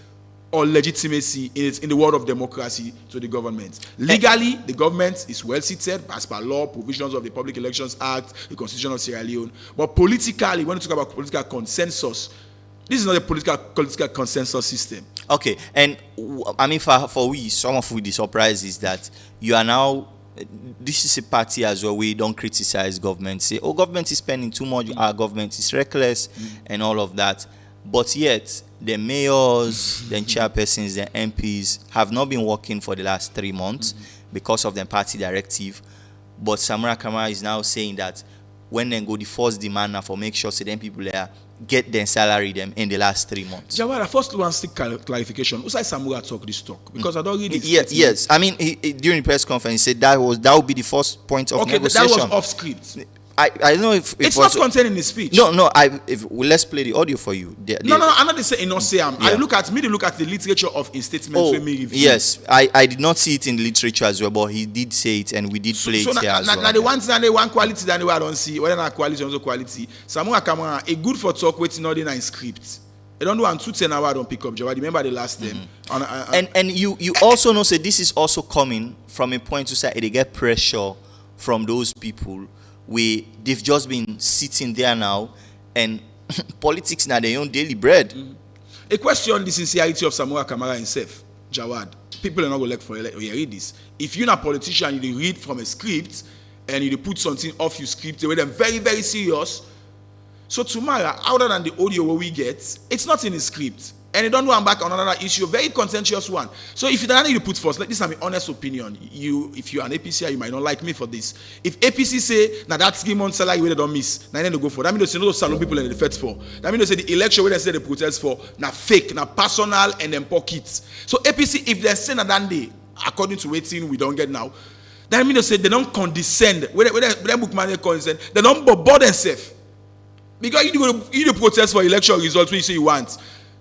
or legitimacy in the world of democracy to the government. Legally, the government is well seated as per law, provisions of the Public Elections Act, the Constitution of Sierra Leone. But politically, when you talk about political consensus, this is not a political consensus system. Okay, and I mean for we, some of the surprise is that you are now, this is a party as well, we don't criticize government, say, oh, government is spending too much, our government is reckless, and all of that. But yet, the mayors, the chairpersons, the MPs have not been working for the last 3 months because of the party directive. But Samura Kamara is now saying that when they go, the first demand now for make sure so then people there get their salary them in the last 3 months. Jawara, first one stick clarification. Who said Samura talk this talk? Because I don't read it. Yes. I mean, he, during the press conference, he said that would be the first point of negotiation. That was off script. I don't know if it's not contained in the speech. No. Let's play the audio for you. No. I'm not saying not say. I look at the literature of his statements. Yes, I did not see it in the literature as well, but he did say it, and we did play it here as well. Now the one quality that I don't see, whether not quality or no quality. Samura Kamara, a good for talk waiting not in script. I don't do and 2:10 hours I don't pick up. Jawad, remember the last time. And you also know, say this is also coming from a point to say they get pressure from those people. They've just been sitting there now, and politics now their own daily bread. A question the sincerity of Samura Kamara himself, Jawad. People are not going to look for it. You read this. If you're not a politician, you read from a script and you put something off your script, they them very, very serious. So tomorrow, other than the audio where we get, it's not in the script. And you don't know I'm back on another issue, a very contentious one. So if you don't need to put first, like this is my honest opinion. If you're an APC, you might not like me for this. If APC say, now that's 3 months salary where they don't miss, now they don't go for. That means they say no salon people in the feds for. That means they say the election where they say they protest for, now fake, now personal and then pockets. So APC, if they say that day, according to waiting, we don't get now, that means they say they don't condescend. When they book money condescend, they don't bother themselves. Because you protest for election results when you say you want.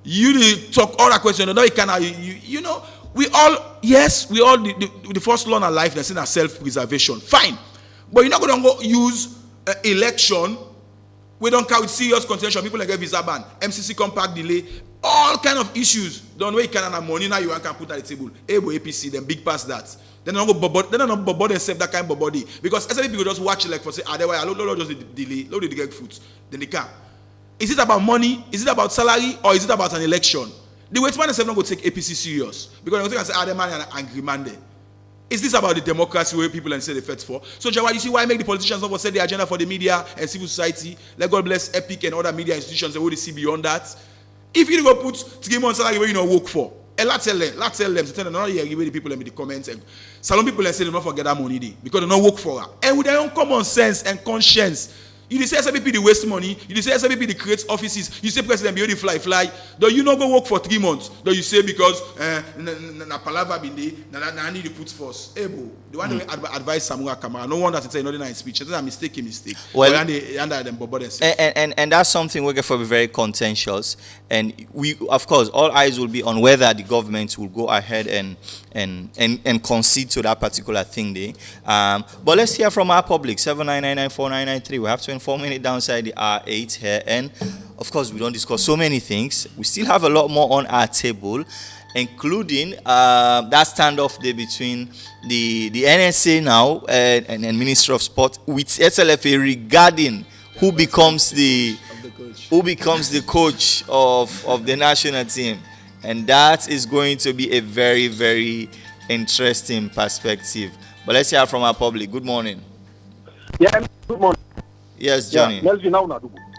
You talk all that question. No, you cannot. You know, we all the first law in life that's in a self-preservation. Fine, but you're not going to go use election. We don't count serious contention. People like get visa ban, MCC compact delay, all kind of issues. Don't know you can have money now. You can put at the table. APC, then big past that. Then don't go. Then don't bother themselves that kind of body because SLP people just watch it like for say, they were just delay, load the get fruits, then they can. Is it about money? Is it about salary? Or is it about an election? The wait man themselves not go take APC serious. Because they think I say, the man and angry man there. Is this about the democracy where people and say they fight for? So, Jawad, you see why I make the politicians not set the agenda for the media and civil society? Let God bless Epic and other media institutions and what they see beyond that. If you go put 3 months salary where you know work for, and let's tell them, tell them, not hear the people in the comments and salon people and say they don't forget that money day because they don't work for her. And with their own common sense and conscience, you say SABP the waste money, you say SABP the creates offices, you say President Biodi fly. Do you not go work for 3 months? Do you say because na palava bindi, na need to put force? Ebo, the one that advise Samura Kamara, no one that say another nice speech. It's a mistake. Well, and that's something we're going to be very contentious, and we, of course, all eyes will be on whether the government will go ahead and concede to that particular thing there. But let's hear from our public. 79994993. We have 24 minutes downside the R8 here, and of course we don't discuss so many things. We still have a lot more on our table, including that standoff there between the NSA now and Ministry of Sport with SLFA regarding who becomes the coach of the national team, and that is going to be a very, very interesting perspective. But let's hear from our public. Good morning. Yeah, good morning. Yes, Johnny. Yeah,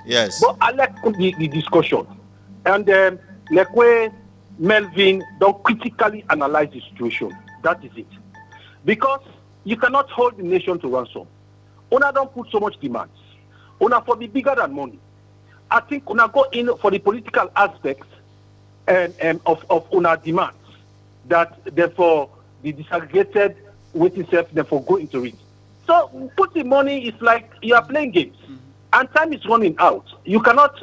yes. But I like the discussion. And like where Melvin don't critically analyze the situation. That is it. Because you cannot hold the nation to ransom. Una don't put so much demands. Una for be bigger than money. I think Una go in for the political aspects and of Una demands. That therefore the disaggregated waiting self therefore go into it. So putting money is like you are playing games, and time is running out. You cannot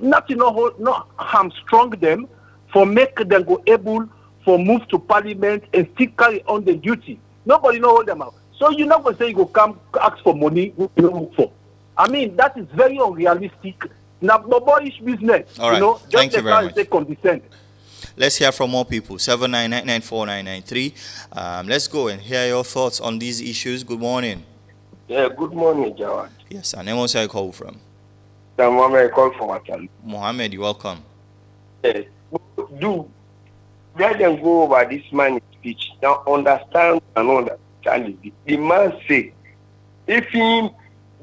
not hamstrung them for make them go able for move to parliament and still carry on the duty. Nobody know hold them out. So you're not going to say you go come ask for money you don't look for. I mean that is very unrealistic. Now boyish business. All right. You know, just thank you very much. Say condescend. Let's hear from more people. 79994993. Let's go and hear your thoughts on these issues. Good morning. Yeah, good morning, Jawad. Yes, and where I call from? I call from Waterloo. Mohammed, you're welcome. Yeah. Let them go over this man's speech. Now understand and understand it. The man say, if he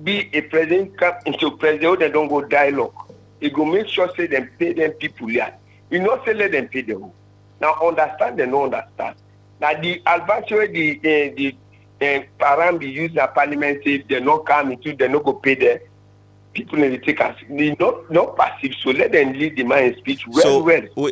be a president, come into president, they don't go dialogue. He go make sure say them pay them people here. You know, say let them pay them. Now understand, they don't understand. Now the advice where the parents be use the parliament say they not come into, they not go pay them. People in the take us, they not passive. So let them lead the man speech well.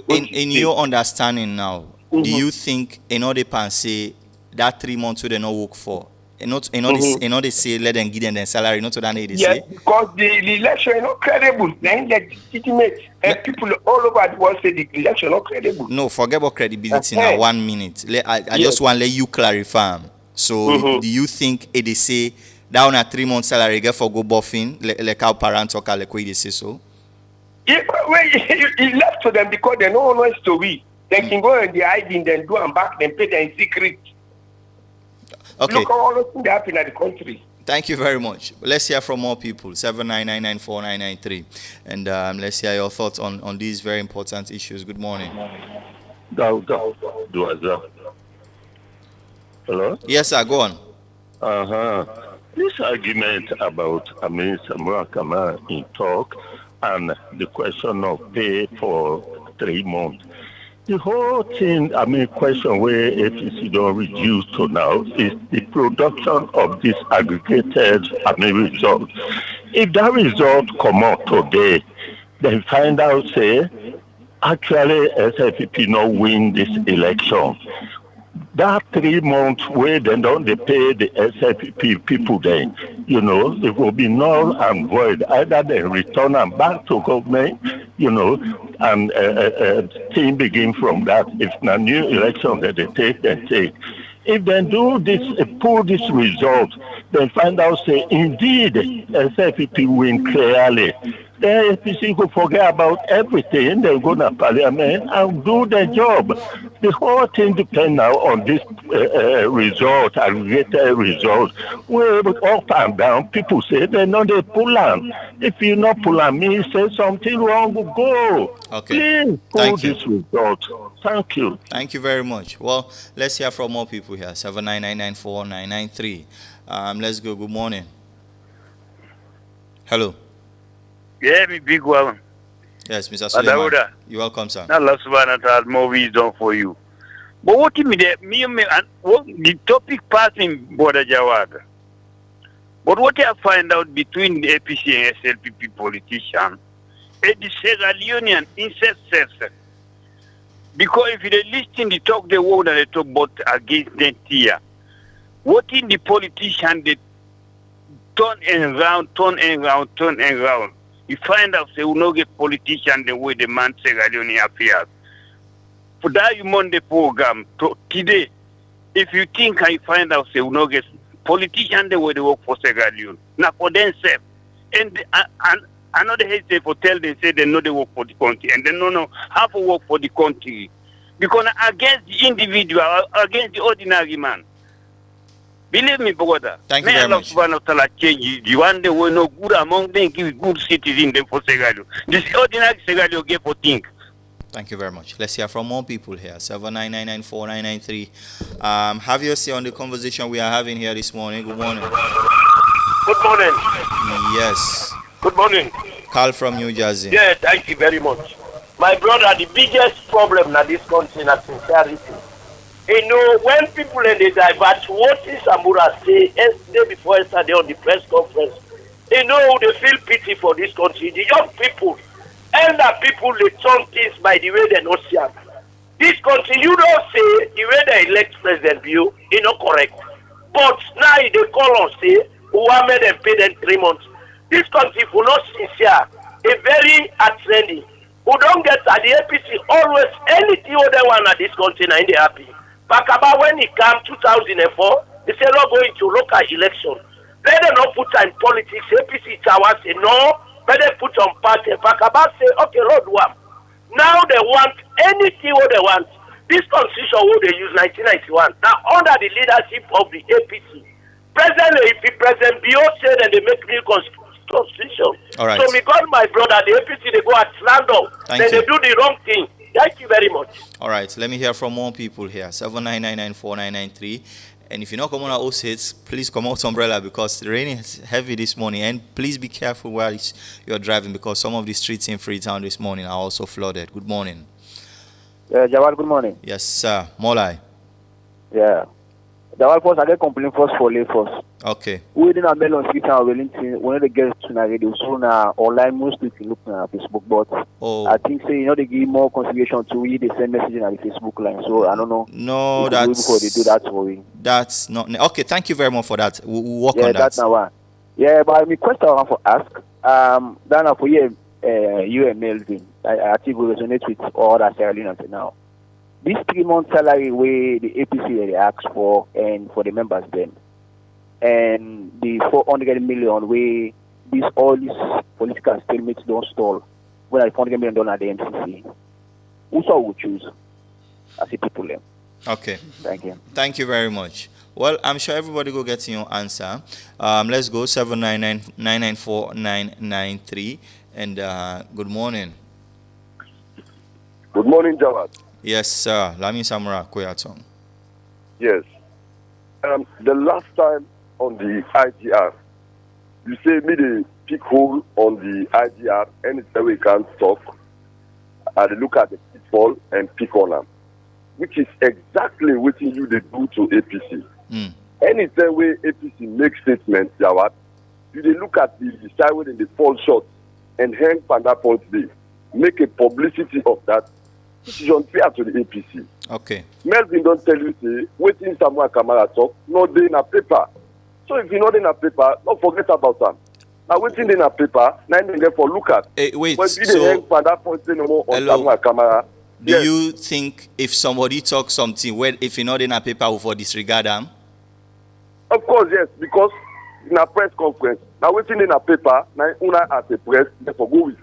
In your understanding now, do you think another pan say that 3 months they not work for? They say let them give them their salary, not to that they say. Because the election is not credible. They ain't legitimate. And people all over the world say the election is not credible. No, forget about credibility now. 1 minute. I just want to let you clarify. So do you think they say down a 3 month salary get for go buffing like how parents talk like they say so? It left to them because they know no story. They can go and they hiding, then do and back, then pay them in secret. Okay. Look how all those things happen in the country. Thank you very much. Let's hear from more people. 79994993. And let's hear your thoughts on these very important issues. Good morning. Hello? Yes, sir. Go on. This argument about Samura Kamara in talk and the question of pay for 3 months. The whole thing, question where APC don't reduce to now is the production of this aggregated, result. If that result come out today, then find out, say, actually SFP not win this election. That 3 months where they don't pay the SFP people then, it will be null and void. Either they return them back to government, and thing begin from that. If a new election that they take, then take. If they do this, pull this result, then find out, say, indeed, SFP win clearly. The APC will forget about everything. They'll go to parliament and do their job. The whole thing depends now on this result, aggregated result. Well, up and down, people say they know they pull on. If you not pull on me, say something wrong, go. Okay. Please pull Thank you. this result. Thank you. Thank you very much. Well, let's hear from more people here. 799949993. Let's go. Good morning. Hello. Yeah, me big one. Yes, Mr. Suleiman. Adauda. You're welcome, sir. Allah subhanahu wa ta'ala more wisdom for you. But what me the topic passing border Jawad. But what I find out between the APC and SLPP politicians, it is Sierra Leonean incest self. Because if you listen to talk the word and they talk about against them here, what in the politician they turn and round. You find out say we no get politician the way the man Sierra Leone affairs. For that you on the program today, if you think I find out say we no get politician the way they work for Sierra Leone, now for themselves. And another hesitate for tell them say they know they work for the country and they no have to work for the country. Because against the individual, against the ordinary man. Believe me, brother. Thank you very much. May Allah subhanahu wa ta'ala change the one day we no good among them, give good citizens them for Sierra Leone. This ordinary Sierra Leone get for think. Thank you very much. Let's hear from more people here. 799949993. Have your say on the conversation we are having here this morning. Good morning. Good morning. Yes. Good morning. Carl from New Jersey. Yeah, thank you very much. My brother, the biggest problem in this country is sincerity. You know, when people in the divert, what is Samura say yesterday before yesterday on the press conference, you know, they feel pity for this country. The young people, elder people, they turn things by the way they not see them. This country, you don't say the way they elect President Bio is not correct. But now they call on say, who made them pay them 3 months. This country, for not sincere, a very trendy. Who don't get at the APC always anything other one at this country now they happy. Bakaba when he came 2004, they said not going to local election. Let them not put in politics. APC Chawa say no. Let them put on party. Bakaba say okay, road one. Now they want anything what they want. This constitution what they use 1991. Now under the leadership of the APC, presently if the President Bio said and they make new constitution. All right. So me God, my brother, the APC they go at slander. Then they do the wrong thing. Thank you very much. All right, let me hear from more people here. 799949993. And if you're not coming out all states, please come out umbrella because the rain is heavy this morning. And please be careful while you're driving because some of the streets in Freetown this morning are also flooded. Good morning. Jawal, good morning. Yes, sir. Molai. Yeah. Jawal, first, I get complaint first for lay first. Okay. We didn't have on Freetown Wellington. One of the girls tonight, they so now online mostly to look at Facebook, but I think say they give more consideration to we they send messaging on the Facebook line. So I don't know. No, that's before they do that for we. That's not okay. Thank you very much for that. We'll work on that. Yeah, that's now one. Yeah, but my question I want to ask. Then for you and Melvin, I think we resonate with all that Sierra Leone until now. This 3 month salary where the APC they ask for and for the members then. And the 400 million where all these political stalemates don't stall when I $400 million at the MCC. Who so would choose as a people them? Okay. Thank you. Thank you very much. Well, I'm sure everybody go get your answer. Let's go 799949993 and good morning. Good morning, Jawad. Yes, sir. Lami Samura Koyatong. Yes. The last time on the IGR, you say me the pick hole on the IGR, anytime we can talk, I look at the pitfall and pick on them, which is exactly what you they do to APC. Anytime where APC makes statements, Jawad, you they look at the side where they fall short and hang on that point there, make a publicity of that. It is unfair to the APC. Okay. Melvin don't tell you, say, waiting Samuel Kamara talk, no day in a paper. So if you know in a paper, don't forget about them. Now waiting in a paper, now you get for look at. Wait, when so that point no more on Samuel Kamara. Do you think if somebody talks something, well, if you know in a paper, we for disregard them? Of course, yes, because in a press conference, now waiting in a paper, now una as a press, therefore go with.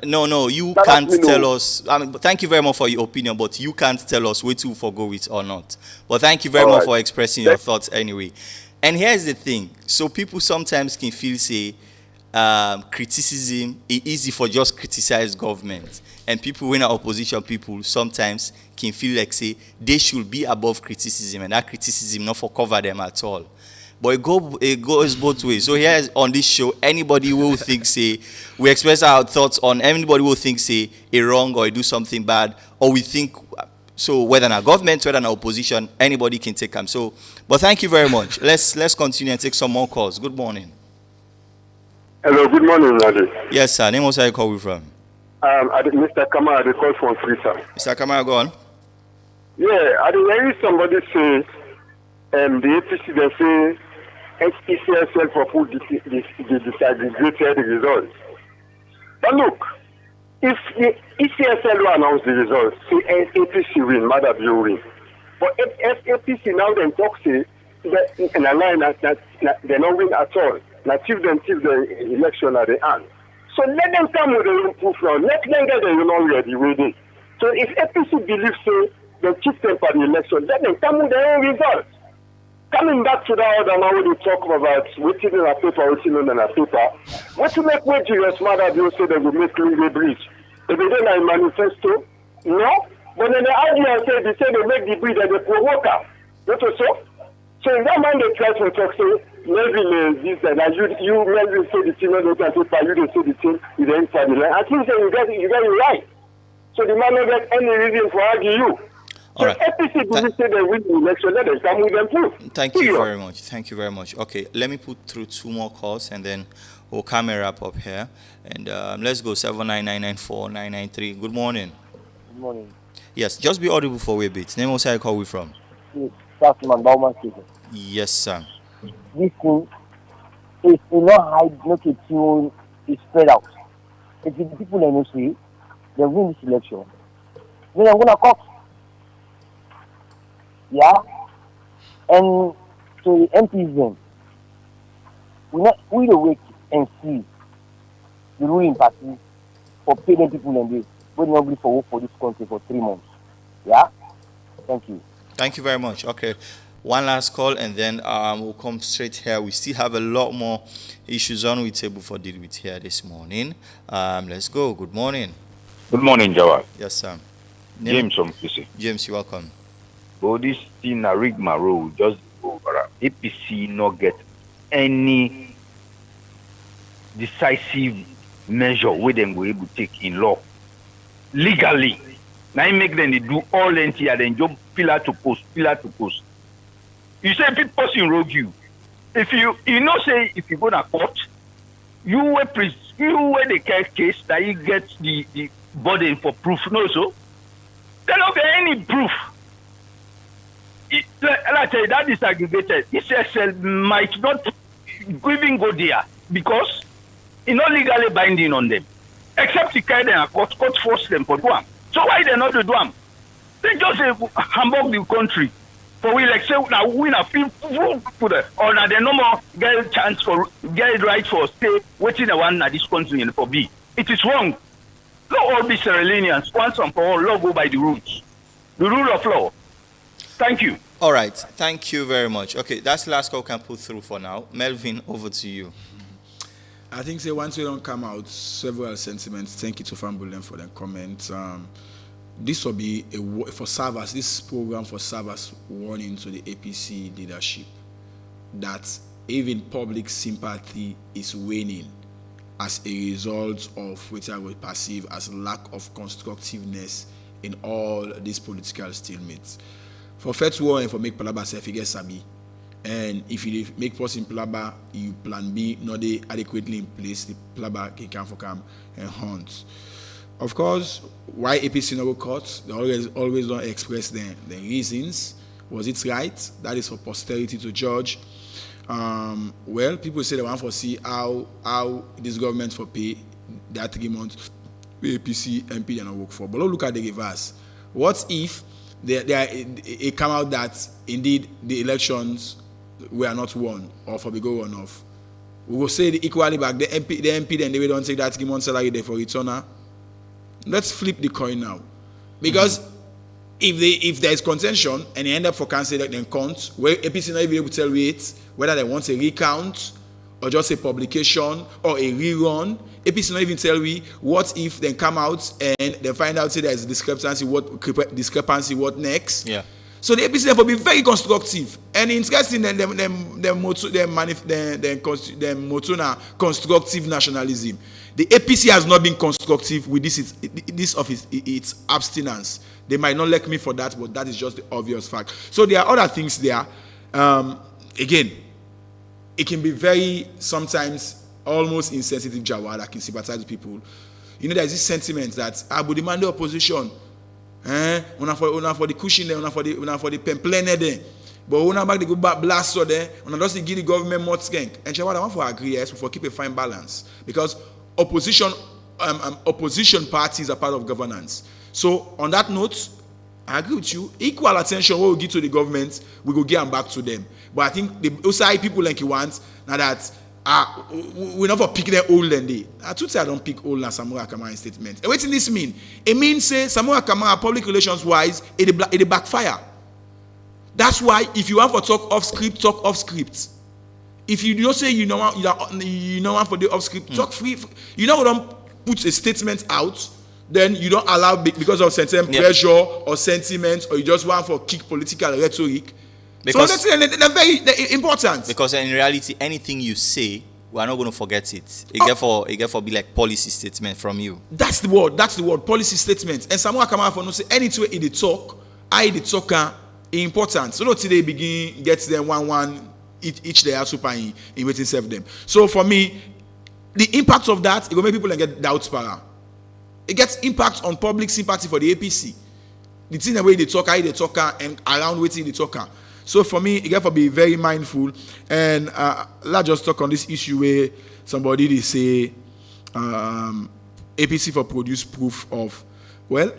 No, you Now can't let me tell know. us. I mean, thank you very much for your opinion, but you can't tell us where to forgo it or not. But thank you very All much right. for expressing your thoughts anyway. And here's the thing: so people sometimes can feel say criticism is easy for just criticize government, and people in our opposition people sometimes can feel like say they should be above criticism, and that criticism not for cover them at all. But it goes both ways. So here on this show, anybody will think say we express our thoughts on anybody will think say a wrong or do something bad, or we think so whether in a government, whether in opposition, anybody can take them. So, but thank you very much. Let's continue and take some more calls. Good morning. Hello, good morning, Nadi. Yes, sir. Name was I call you from? Mr. Kamara, the call from Frisa. Mr. Kamara, go on. Yeah, I didn't hear somebody say, the APC, they say, ECSL for food disaggregated the results. But look, if the ECSL will announce the results, say APC win, Madabio win. But if APC now then talk say, in a line that they don't win at all, not till the election at the end. So let them come with their own proof now. Let them get the ready with it. So if APC believes so, they keep them for the election, let them come with their own results. Coming back to that other now, when you talk about waiting in a paper, waiting in a paper, what to make way to your smart idea say they will make Lingway Bridge? If they don't like manifesto, no. But then the idea they say they make the bridge and they provoke them. What so? So in that man they try to talk, say, Melvin this and that. You Melvin say the team, and paper, you don't say the team, you don't inside the line. I think you got it right. So the man don't get any reason for argue you. All right. APC will say they win the election, let them come with them proof. Thank you very much. Thank you very much. Okay, let me put through two more calls and then we'll come and wrap up here. And let's go 79994-993. Good morning. Good morning. Yes, just be audible for a bit. Name also I call we from. Staffman Bauman Station. Yes, sir. This thing is not hide, not a tune, it's spread out. If the people in see, they win this election. Then I'm gonna cost. Yeah, and so the MPs then, we don't wait and see the ruling party for paying people in this. We don't agree for work for this country for 3 months. Yeah, thank you. Thank you very much. Okay, one last call and then we'll come straight here. We still have a lot more issues on the table for deal with here this morning. Let's go. Good morning. Good morning, Jawad. Yes, sir. James from PC. James, you're welcome. But this thing, a rigmarole, just go over. APC not get any decisive measure where them go able to take in law. Legally. Now you make them they do all NTR, then jump pillar to post. You say people in rogue you. If you know say if you go to court, you were the case that you get the burden for proof. No, so there don't get any proof. I tell you, that disaggregated. ECSL might not even go there because it's not legally binding on them. Except the carry them court force them for do them. So why they not do them? They just hamburg the country. For we like say now we na feel or now they no more get a chance for get it right for stay waiting the one at this country for be. It is wrong. Not all be Sierra Leoneans once and for all law go by the rules. The rule of law. Thank you. All right. Thank you very much. Okay, that's the last call we can put through for now. Melvin, over to you. I think once we don't come out, several sentiments. Thank you to Fambulen for the comments. This will be for servers. This program for servers warning to the APC leadership that even public sympathy is waning as a result of what I would perceive as lack of constructiveness in all these political stalemates. For first war and for make palaba self you get sabi, and if you make person palaba, you plan B not they adequately in place, the palaba can come for come and hunt. Of course, why APC no go court? They always don't express the reasons. Was it right? That is for posterity to judge. Well, people say they want to see how this government for pay that 3 months APC MP they not work for. But look at the reverse. What if it come out that indeed the elections were not won or for the go run off? We will say the equally back. The MP then they don't take that 3 months salary there for returner. Let's flip the coin now. Because if there is contention and they end up for cancel then count, where APC not even able to tell it whether they want a recount or just a publication or a rerun. APC not even tell we what if they come out and they find out say there is a discrepancy, what next. Yeah. So the APC therefore be very constructive and interesting them motto na constructive nationalism. The APC has not been constructive with this of its abstinence. They might not like me for that, but that is just the obvious fact. So there are other things there. Again, it can be very sometimes almost insensitive Jawad. I can sympathize with people. You know, there's this sentiment that I would demand the opposition. Una for the cushion there, una for the pemplene there. But una back the go back blast so there, una just give the government more skank. And Jawad, I want for agree, yes, for keep a fine balance. Because opposition parties are part of governance. So on that note, I agree with you. Equal attention what we give to the government, we go get them back to them. But I think the outside people like you want now that we never pick them old and they. I told you I don't pick old na Samura Kamara statement. And what does this mean? It means say Samura Kamara public relations wise, it backfire. That's why if you want to talk off script. If you don't say you know want for the off script, talk free. You know don't put a statement out. Then you don't allow because of certain pressure or sentiment, or you just want for kick political rhetoric. Because so they're very important. Because in reality, anything you say, we are not going to forget it. It get for be like policy statement from you. That's the word. Policy statement. And someone come out for no say anything in the talk, the talker important. So not today begin get them one each day super in waiting serve them. So for me, the impact of that it will make people get doubts para. It gets impact on public sympathy for the APC. The thing the way they talk, and around waiting the talker. So for me, you got to be very mindful. And let's just talk on this issue where somebody they say APC for produce proof of well.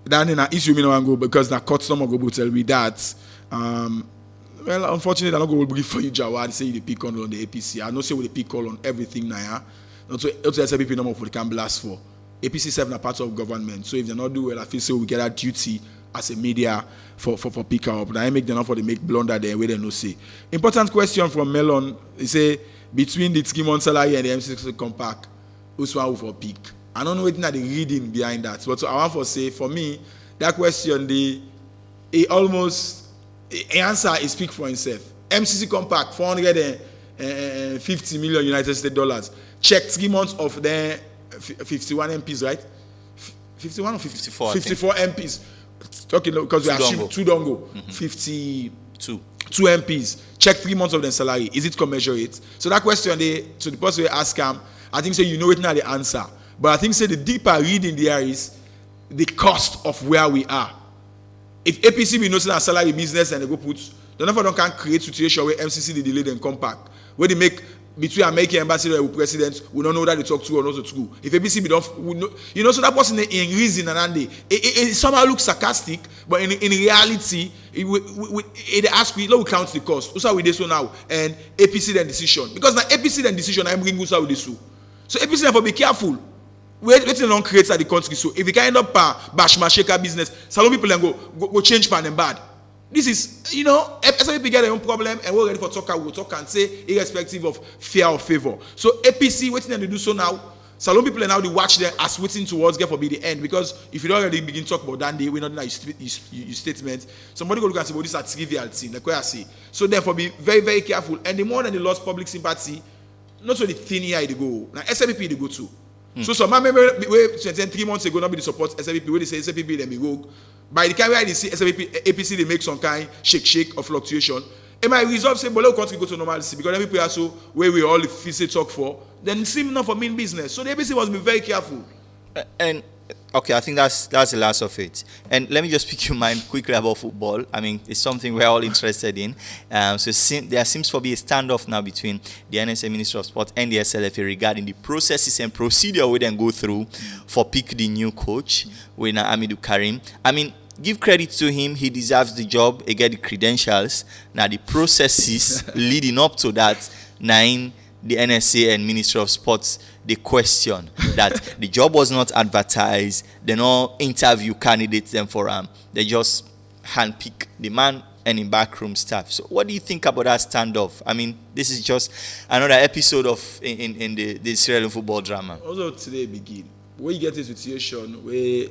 Then in an issue me no go because the court some go tell me that. Well, unfortunately, I'm not going to brief for you, Jawad. Say the pick on the APC. I know say with the pick on everything now. Not to SLPP number for the can blast for. APC 7 are part of government. So if they not do well, I feel so we get that duty as a media for pick up. Now I make them up for the make blunder there where they no say. Important question from Melon. He say between the 3 month salary and the M6 compact, who's one for pick? I don't know what the reading behind that. But so I want to say for me, that question the answer is speak for himself. MCC compact 450 million United States dollars. Check 3 months of their 51 MPs, right? 51 or 54? 54 MPs. Talking because we assume 2 don't go. 52 MPs. Check 3 months of their salary. Is it commensurate? So that question, so the person will ask him, I think say you know it now the answer. But I think say the deeper reading there is the cost of where we are. If APC be noticing a salary business and they go put, don't can create situation where MCC they delay them compact. Where they make between American ambassador and president, we don't know that they talk to or not to true. If APC be don't, so that person in reason and it somehow looks sarcastic, but in reality, it ask we count the cost. Also we do so now and APC then decision because now APC then decision I bring us with this so APC therefore be careful. Wait don't create at the country. So if you can end up bashma shaker business, some people then go change pan and bad. This is, some people get their own problem and we're ready for talk. We'll talk and say irrespective of fear or favor. So APC waiting them to do so now. Salon people are now they watch them as waiting towards get for be the end because if you don't already begin to talk about that day, we're not in your statement. Somebody go look and say, well, this is a trivial thing, like what I say. So therefore be very, very careful. And the more than they lost public sympathy, not so the thin here they go. Now SLPP they go too. So some remember 3 months ago, not be the support SLPP where they say SLPP then be rogue. By the time where they see SLPP, APC they make some kind shake or fluctuation. And my resolve say, but country go to normalcy because every people so where we all say talk for, then it seems not for mean business. So the APC must be very careful. And okay, I think that's the last of it. And let me just pick your mind quickly about football. I mean, it's something we're all interested in. So there seems to be a standoff now between the NSA Ministry of Sport and the SLFA regarding the processes and procedure we then go through for pick the new coach, with Amidou Karim. I mean, give credit to him. He deserves the job. He get the credentials. Now the processes leading up to that nine the NSA and Ministry of Sports, they question that the job was not advertised, they no interview candidates them for they just handpick the man and in backroom staff. So what do you think about that standoff? I mean, this is just another episode of in the Israeli football drama. Also today begin. Where you get a situation where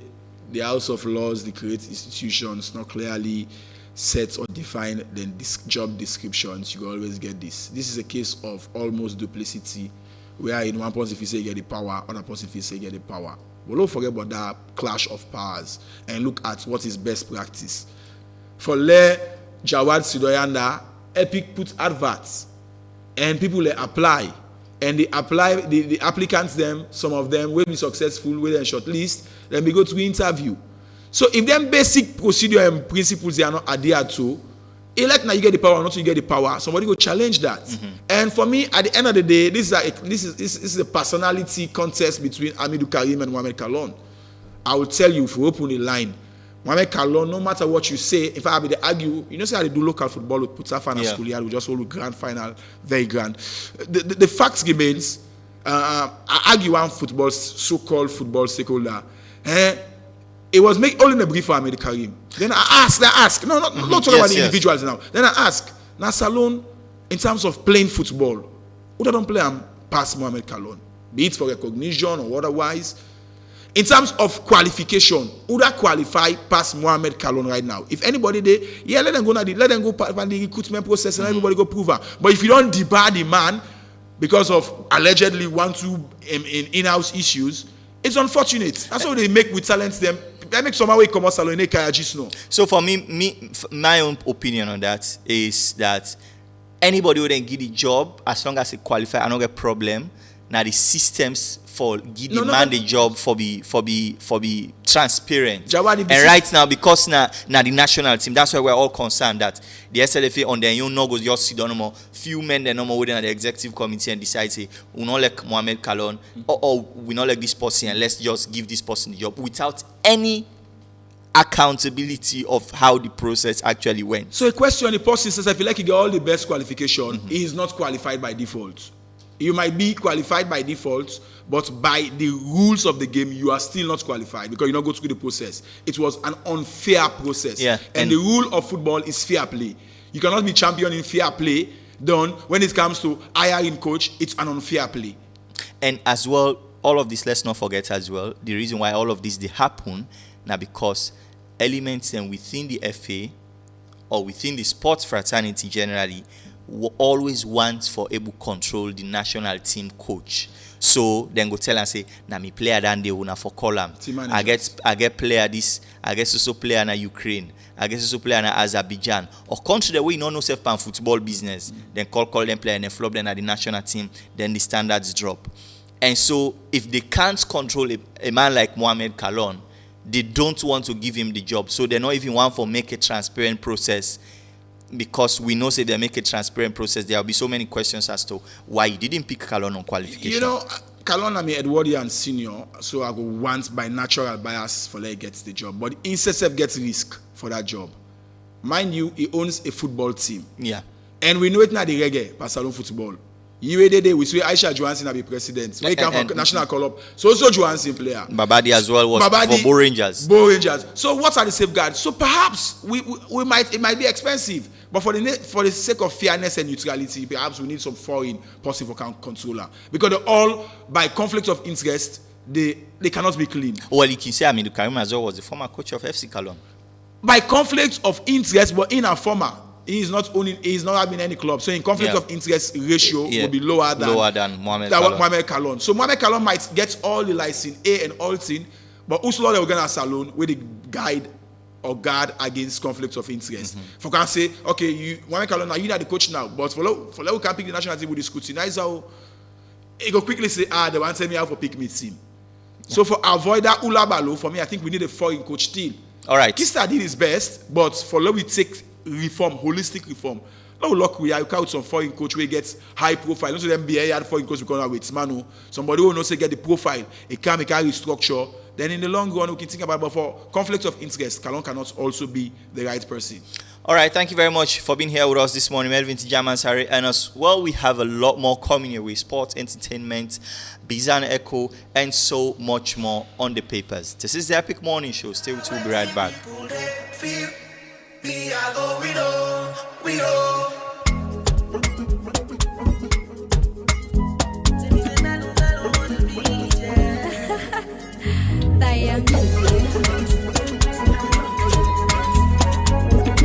the House of Laws, the create institutions, not clearly set or define the job descriptions, you always get this. This is a case of almost duplicity, where in one person if you say you get the power, other person if you say you get the power. But don't forget about that clash of powers and look at what is best practice. For Jawad Sidoyanda, Epic put adverts and people they apply. And they apply, the applicants them, some of them will be successful with a shortlist, then we go to interview. So if them basic procedure and principles they are not adhered to, elect now you get the power or not you get the power, somebody go challenge that. Mm-hmm. And for me, at the end of the day, this is a personality contest between Amidou Karim and Mohamed Kalon. I will tell you, if we open the line, Mohamed Kalon, no matter what you say, if I be the argue, you know, say how they do local football with Putsa final school year, we just hold a grand final, very grand. The facts remains, I argue one football, so-called football stakeholder, it was make only a brief for Ahmed Karim. Then I ask, not talking about the individuals now. Then I ask, now Salon, in terms of playing football, who don't play past Mohamed Kalon, be it for recognition or otherwise. In terms of qualification, who that qualify past Mohamed Kalon right now? If anybody there, let them go part of the recruitment process and everybody go prove her. But if you don't debar the man because of allegedly in-house issues, it's unfortunate. That's how they make with talents them. They make somehow we come out Salone Kayajis. So for me, my own opinion on that is that anybody who then get the job, as long as they qualify, I don't get problem. Now the systems for give the man the job for be transparent. And right now, because now the national team, that's why we're all concerned that the SLFA on their own no goes just sit down no more. Few men they no more within the executive committee and decide say we not like Mohamed Kalon or we not like this person and let's just give this person the job without any accountability of how the process actually went. So a question the person says, I feel like you get all the best qualification, he is not qualified by default. You might be qualified by default, but by the rules of the game, you are still not qualified because you don't go through the process. It was an unfair process. Yeah, and the rule of football is fair play. You cannot be champion in fair play. Done when it comes to hiring coach, it's an unfair play. And as well, all of this, let's not forget as well, the reason why all of this they happen now because elements and within the FA or within the sports fraternity generally always wants for able control the national team coach. So then go tell and say, na me player than they una for column. I get player this, I guess also player na Ukraine, I guess also player na Azerbaijan. Or country the way you know self pan football business, then call them player and then flop them at the national team, then the standards drop. And so if they can't control a man like Mohamed Kalon, they don't want to give him the job. So they not even want to make a transparent process. Because we know say they make a transparent process, there will be so many questions as to why you didn't pick Kalon on qualification. You know, Kalon I'm Edwardian senior, so I go want by natural bias for like gets the job. But INSESF gets risk for that job. Mind you, he owns a football team. Yeah. And we know it now the reggae, Barcelona football. You day we see Aisha Johansson be president. We come from national call-up. So also Johansson player. Babadi as well was for Bo Rangers. Bo Rangers. So what are the safeguards? So perhaps it might be expensive, but for the sake of fairness and neutrality, perhaps we need some foreign possible controller because they're all by conflict of interest. They cannot be clean. Well, you can say Amidou Karim as well was the former coach of FC Kalon. By conflict of interest, but in a former. He's not having any club. So in conflict of interest ratio will be lower than Mohamed Kalon. So Mohamed Kalon might get all the license A and all thing, but Ursula they organize salon where they guide or guard against conflicts of interest. For can say, okay, Mohamed Kalon now you are the coach now, but for we can pick the national team with the scrutinize how he go quickly say, they want to tell me how to pick me team. So for avoid that Ulabalo, for me, I think we need a foreign coach team. All right. Kista did his best, but for we take reform, holistic reform. No luck we are out some foreign coach where gets high profile. Not to them be a foreign coach because with Manu. Somebody who knows to get the profile, it can restructure. Then in the long run we can think about but for conflict of interest, Kalon cannot also be the right person. All right, thank you very much for being here with us this morning, Melvin Tijaman, Harry, and as well, we have a lot more coming your way: sports, entertainment, Bizan Echo, and so much more on the papers. This is the Epic Morning Show. Stay with you. We'll be right back.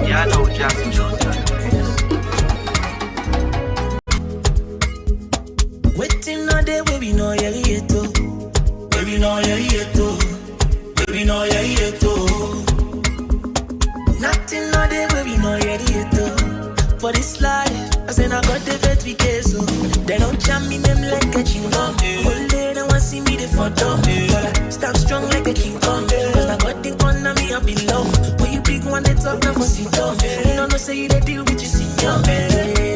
Yeah, I know Jackson Jones. Waiting all day, baby, no, yeah, yeah, too. Baby, no, yeah, yeah, too. Baby, no, yeah, yeah, too. Nothing all day, baby, no, yeah, yeah, too. For this life, I said I got the certificate, so they don't jam me them like a chingom. All day, they want see me the photo. But I stand strong like a king kong. Cause I got the corner, me up below. When you big one, they talk now for sit down. You don't know, say you they deal with you, senior.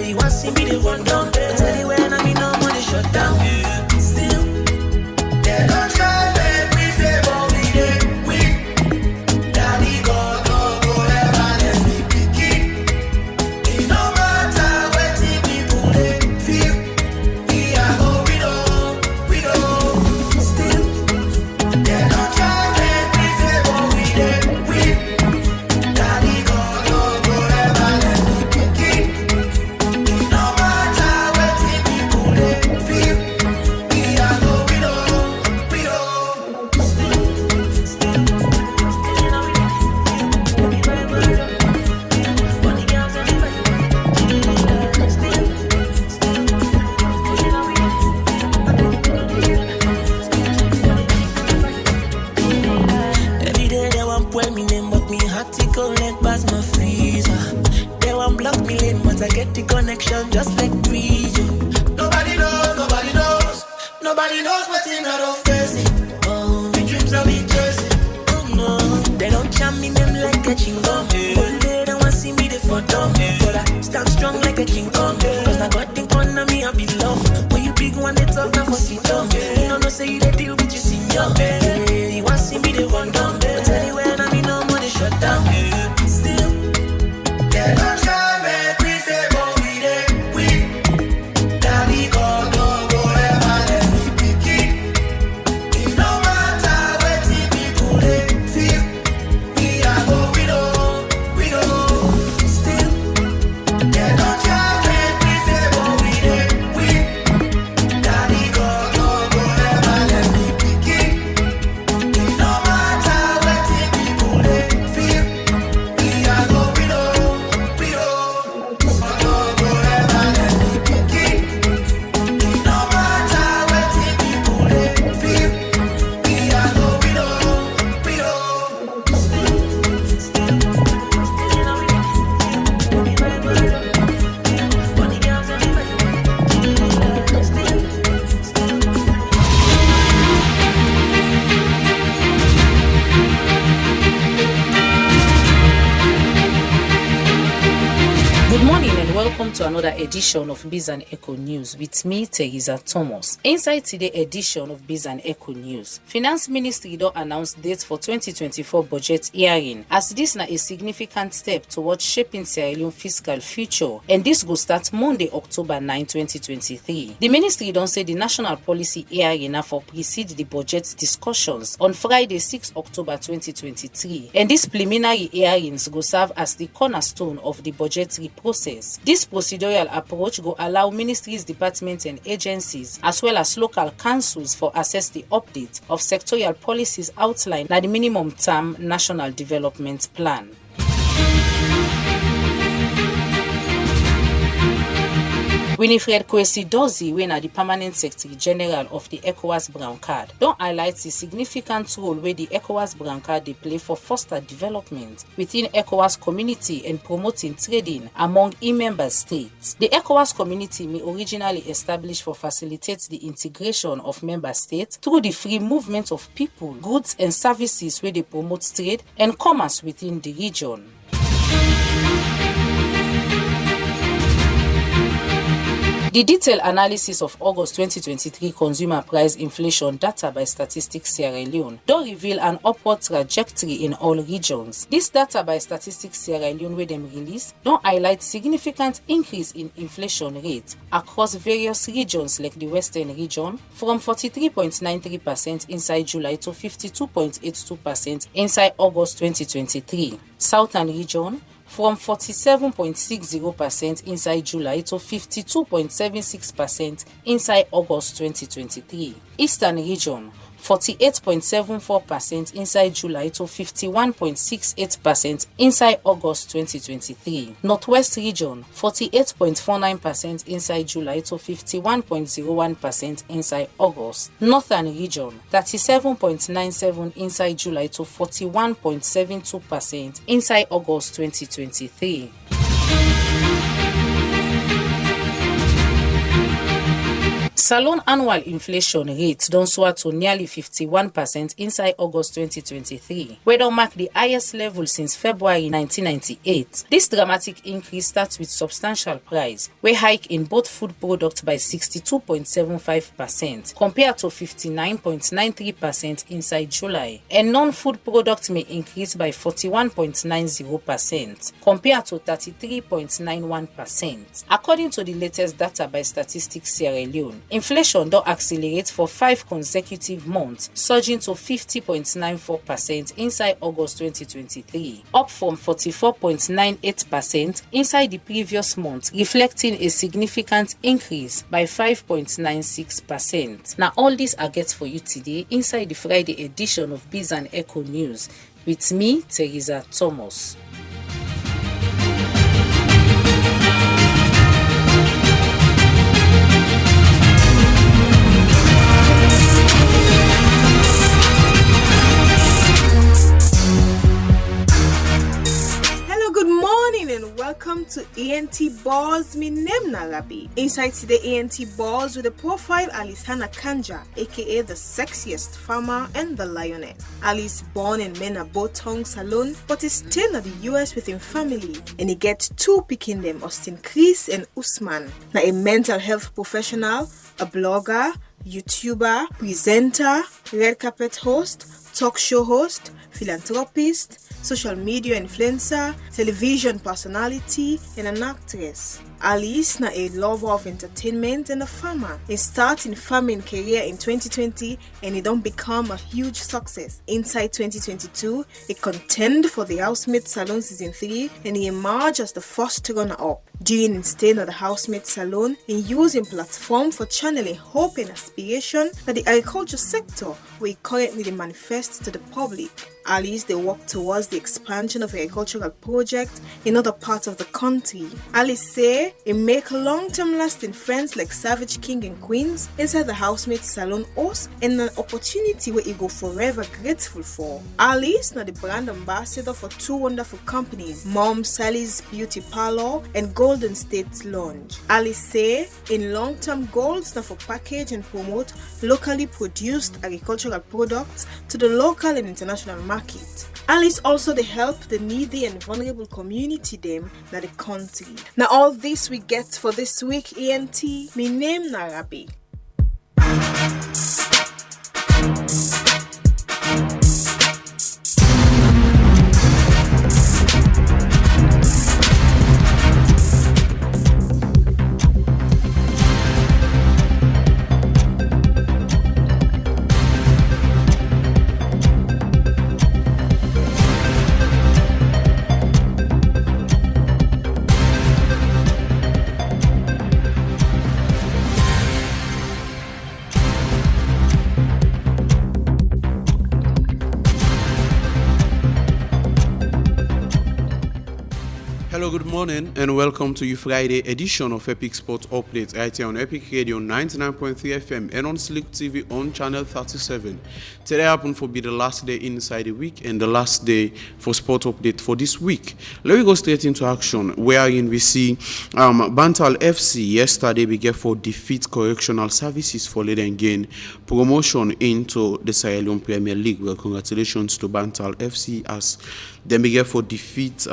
You want see me the one down. I tell you when I mean no money shut down. Still, they don't try make me say, but we did, we. Daddy God, no go ever let me pick it. It no matter what the people they feel. We are go, we know. Still, they don't try make me say, but we did, we. Daddy God, no go ever let me pick it. It no matter what the people they feel. We are go, we know. Every day they want pull me name, but me hot to connect past my freezer. They want block me lane, but I get the connection just like breeze. Nobody knows, nobody knows, nobody knows what's in out of facing. Oh, my dreams are me chasing. Oh no, they don't jam me name like a chingom. One day they want see me the photo, but I stand strong like a king kong. Cause I got the corner, me up below. When you big one, they talk now for sit down. You don't know, say you they deal with you, senior. You want see me the one down. I tell you when I mean no money shut down. Still, they don't try make me say, but we did, we. Daddy God, no go ever let me pick it. It no matter what the people they feel. We are go, we know. Still, they don't try make me say, but we did, we. Daddy God, no go ever let me pick it. It no matter what the people they feel. We are go, we know. No go ever let me pick it. It no matter what the people they feel. We are go, we know. Good morning and welcome to another edition of Biz and Echo News with me, Teresa Thomas. Inside today's edition of Biz and Echo News, Finance Ministry don't announce dates for 2024 budget hearing, as this na a significant step towards shaping Sierra Leone fiscal future, and this will start Monday, October 9, 2023. The ministry don't say the national policy hearing na for precede the budget discussions on Friday, 6 October 2023, and these preliminary hearings go serve as the cornerstone of the budgetary process. This procedural approach will allow ministries, departments and agencies as well as local councils for assess the update of sectorial policies outlined by the minimum term national development plan. Winifred Kwesi Dozie, when the permanent secretary general of the ECOWAS Brown Card, don't highlight the significant role where the ECOWAS Brown Card they play for foster development within ECOWAS community and promoting trading among member states. The ECOWAS community may originally established for facilitate the integration of member states through the free movement of people, goods and services where they promote trade and commerce within the region. The detailed analysis of August 2023 consumer price inflation data by Statistics Sierra Leone don reveal an upward trajectory in all regions. This data by Statistics Sierra Leone wey dem release don highlight significant increase in inflation rate across various regions like the Western region from 43.93% inside July to 52.82% inside August 2023. Southern region from 47.60% inside July to 52.76% inside August 2023. Eastern region 48.74% inside July to 51.68% inside August 2023. Northwest region 48.49% inside July to 51.01% inside August. Northern region 37.97% inside July to 41.72% inside August 2023. Salon annual inflation rate don soar to nearly 51% inside August 2023, wey don mark the highest level since February 1998. This dramatic increase starts with substantial price, wey hike in both food products by 62.75% compared to 59.93% inside July, and non-food products may increase by 41.90% compared to 33.91%. According to the latest data by Statistics Sierra Leone, inflation don accelerate for 5 consecutive months, surging to 50.94% inside August 2023, up from 44.98% inside the previous month, reflecting a significant increase by 5.96%. Now, all these I get for you today inside the Friday edition of Biz and Echo News with me, Teresa Thomas. And welcome to ENT Buzz. My name Narabi. Inside today ENT Buzz with the profile Alisana Kanja, aka the sexiest farmer and the lioness. Alice born in Menabotong Salon, but is staying at the US with him family, and he gets 2 picking them, Austin Chris and Usman. Now a mental health professional, a blogger, YouTuber, presenter, red carpet host, talk show host, philanthropist, social media influencer, television personality, and an actress. Alice na a lover of entertainment and a farmer. He started farming career in 2020 and he don't become a huge success. Inside 2022, he contended for the Housemate Salon Season 3 and he emerged as the first runner-up. During his stay at the Housemate Salon, he used his platform for channeling hope and aspiration that the agriculture sector will currently manifest to the public. Alice they work towards the expansion of agricultural projects in other parts of the country. Alice say it make long-term lasting friends like Savage King and Queens inside the Housemate Salon house and an opportunity where he go forever grateful for. Alice now the brand ambassador for 2 wonderful companies, Mom Sally's Beauty Parlor and Golden State Lounge. Alice say in long-term goals now for package and promote locally produced agricultural products to the local and international market. Alice also they help the needy and vulnerable community them in the country. Now all this we get for this week ENT. My name Narabi. Hello, good morning, and welcome to your Friday edition of Epic Sports Update right here on Epic Radio 99.3 FM and on Slick TV on channel 37. Today happened to be the last day inside the week and the last day for sport update for this week. Let me go straight into action, wherein we see Bantal FC yesterday began for defeat Correctional Services for lead and gain promotion into the Sierra Leone Premier League. Well, congratulations to Bantal FC as they began for defeat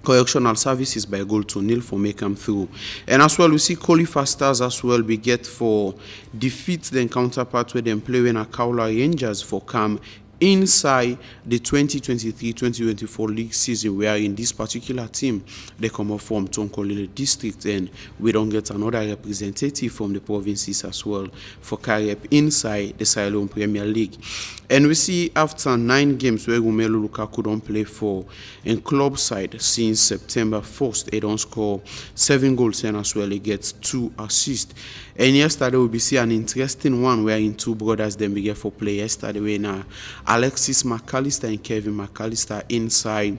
Correctional Services by a goal to nil for make them through. And as well, we see Khalifa Stars as well we get for defeat the counterpart where them play when a Kaula Rangers for come inside the 2023-2024 league season, where in this particular team they come up from Tonkolele district, and we don't get another representative from the provinces as well for carry up inside the Ceylon Premier League. And we see after 9 games where Romelu Lukaku don't play for in club side since September 1st, he don't score 7 goals and as well he gets 2 assists. And yesterday we be see an interesting one where in two brothers them began for play yesterday when Alexis McAllister and Kevin McAllister inside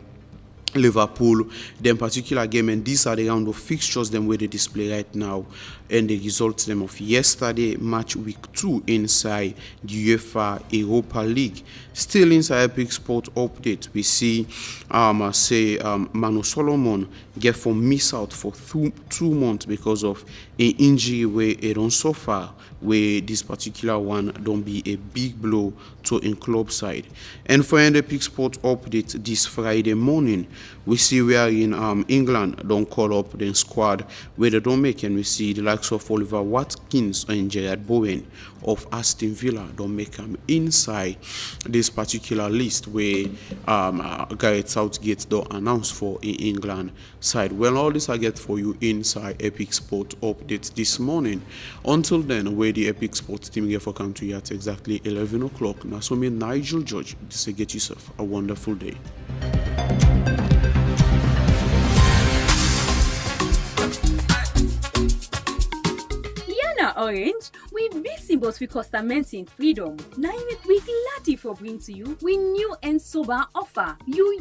Liverpool, them particular game, and these are the round of fixtures them where they display right now, and the results them of yesterday match week 2 inside the UEFA Europa League. Still inside Epic Sport update, we see Manu Solomon get for miss out for 2 months because of an injury where he don't suffer, where this particular one don't be a big blow to in club side. And for an Epic Sport update this Friday morning, we see we are in England don't call up the squad where they don't make, and we see the likes of Oliver Watkins and Gerard Bowen of Aston Villa don't make them inside this particular list where Gareth Southgate don't announce for in England side. Well, all this I get for you inside Epic Sport updates this morning. Until then, where the Epic Sports team get for come to you at exactly 11 o'clock. Now, so me Nigel George, say get yourself a wonderful day. Orange, we busy but we customizing freedom. Now we gladly for bring to you we new and sober offer. You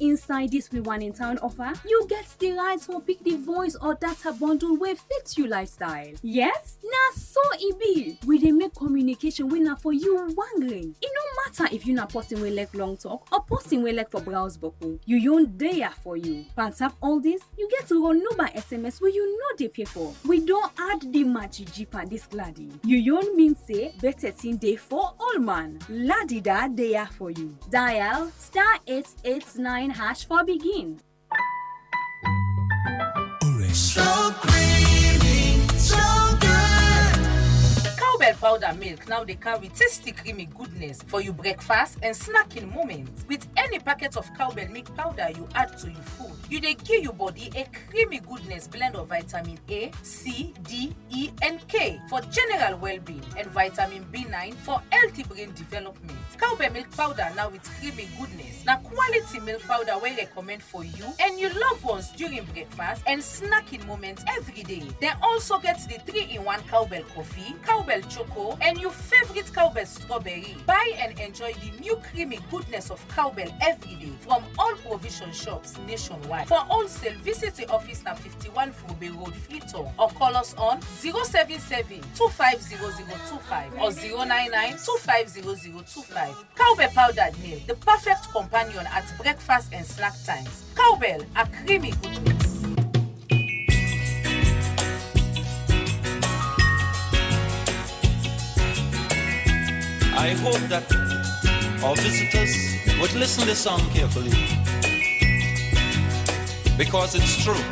inside this we one in town offer, you get the rights for pick the voice or data bundle where fits your lifestyle. Yes, now so it be. We dey make communication winner for you wangling. It no matter if you not posting with like long talk or posting with like for browse boku. You there for you. But tap all this, you get to run no by SMS where you know they pay for. We don't add the magic and this gladdy. You mean say better thing day for all man. Ladida they are for you. Dial *889# for begin. Orange. So creamy, so good. Cowbell powder milk now they carry tasty creamy goodness for your breakfast and snacking moments. With any packet of cowbell milk powder you add to your food, you dey give your body a creamy goodness blend of vitamin A, C, D, E, and K for general well-being, and vitamin B9 for healthy brain development. Cowbell milk powder now with creamy goodness. Now quality milk powder we recommend for you and your loved ones during breakfast and snacking moments every day. They also get the 3-in-1 cowbell coffee, cowbell choco, and your favorite cowbell strawberry. Buy and enjoy the new creamy goodness of cowbell every day from all provision shops nationwide. For wholesale, visit the office na 51 Frobe Road, Freetown, or call us on 077-250025 or 099-250025. Cowbell powdered milk, the perfect companion at breakfast and snack times. Cowbell, a creamy goodness. I hope that our visitors would listen to this song carefully, because it's true.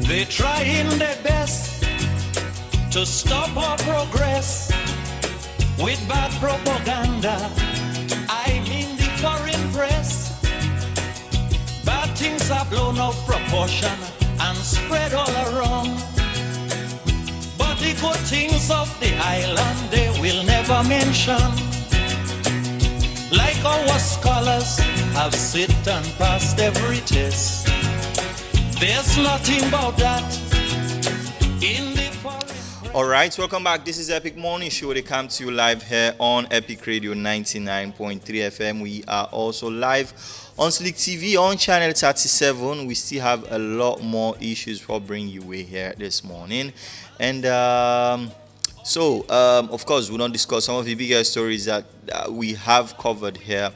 They're trying their best to stop our progress with bad propaganda. I mean the foreign press. Bad things are blown out of proportion and spread all around. But the good things of the island they will never mention. Like our scholars have sit and passed every test. There's nothing about that in the foreign. Alright, welcome back. This is Epic Morning Show. They come to you live here on Epic Radio 99.3 FM. We are also live on Slick TV on channel 37. We still have a lot more issues for bring you way here this morning. And So, of course, we'll not discuss some of the bigger stories that we have covered here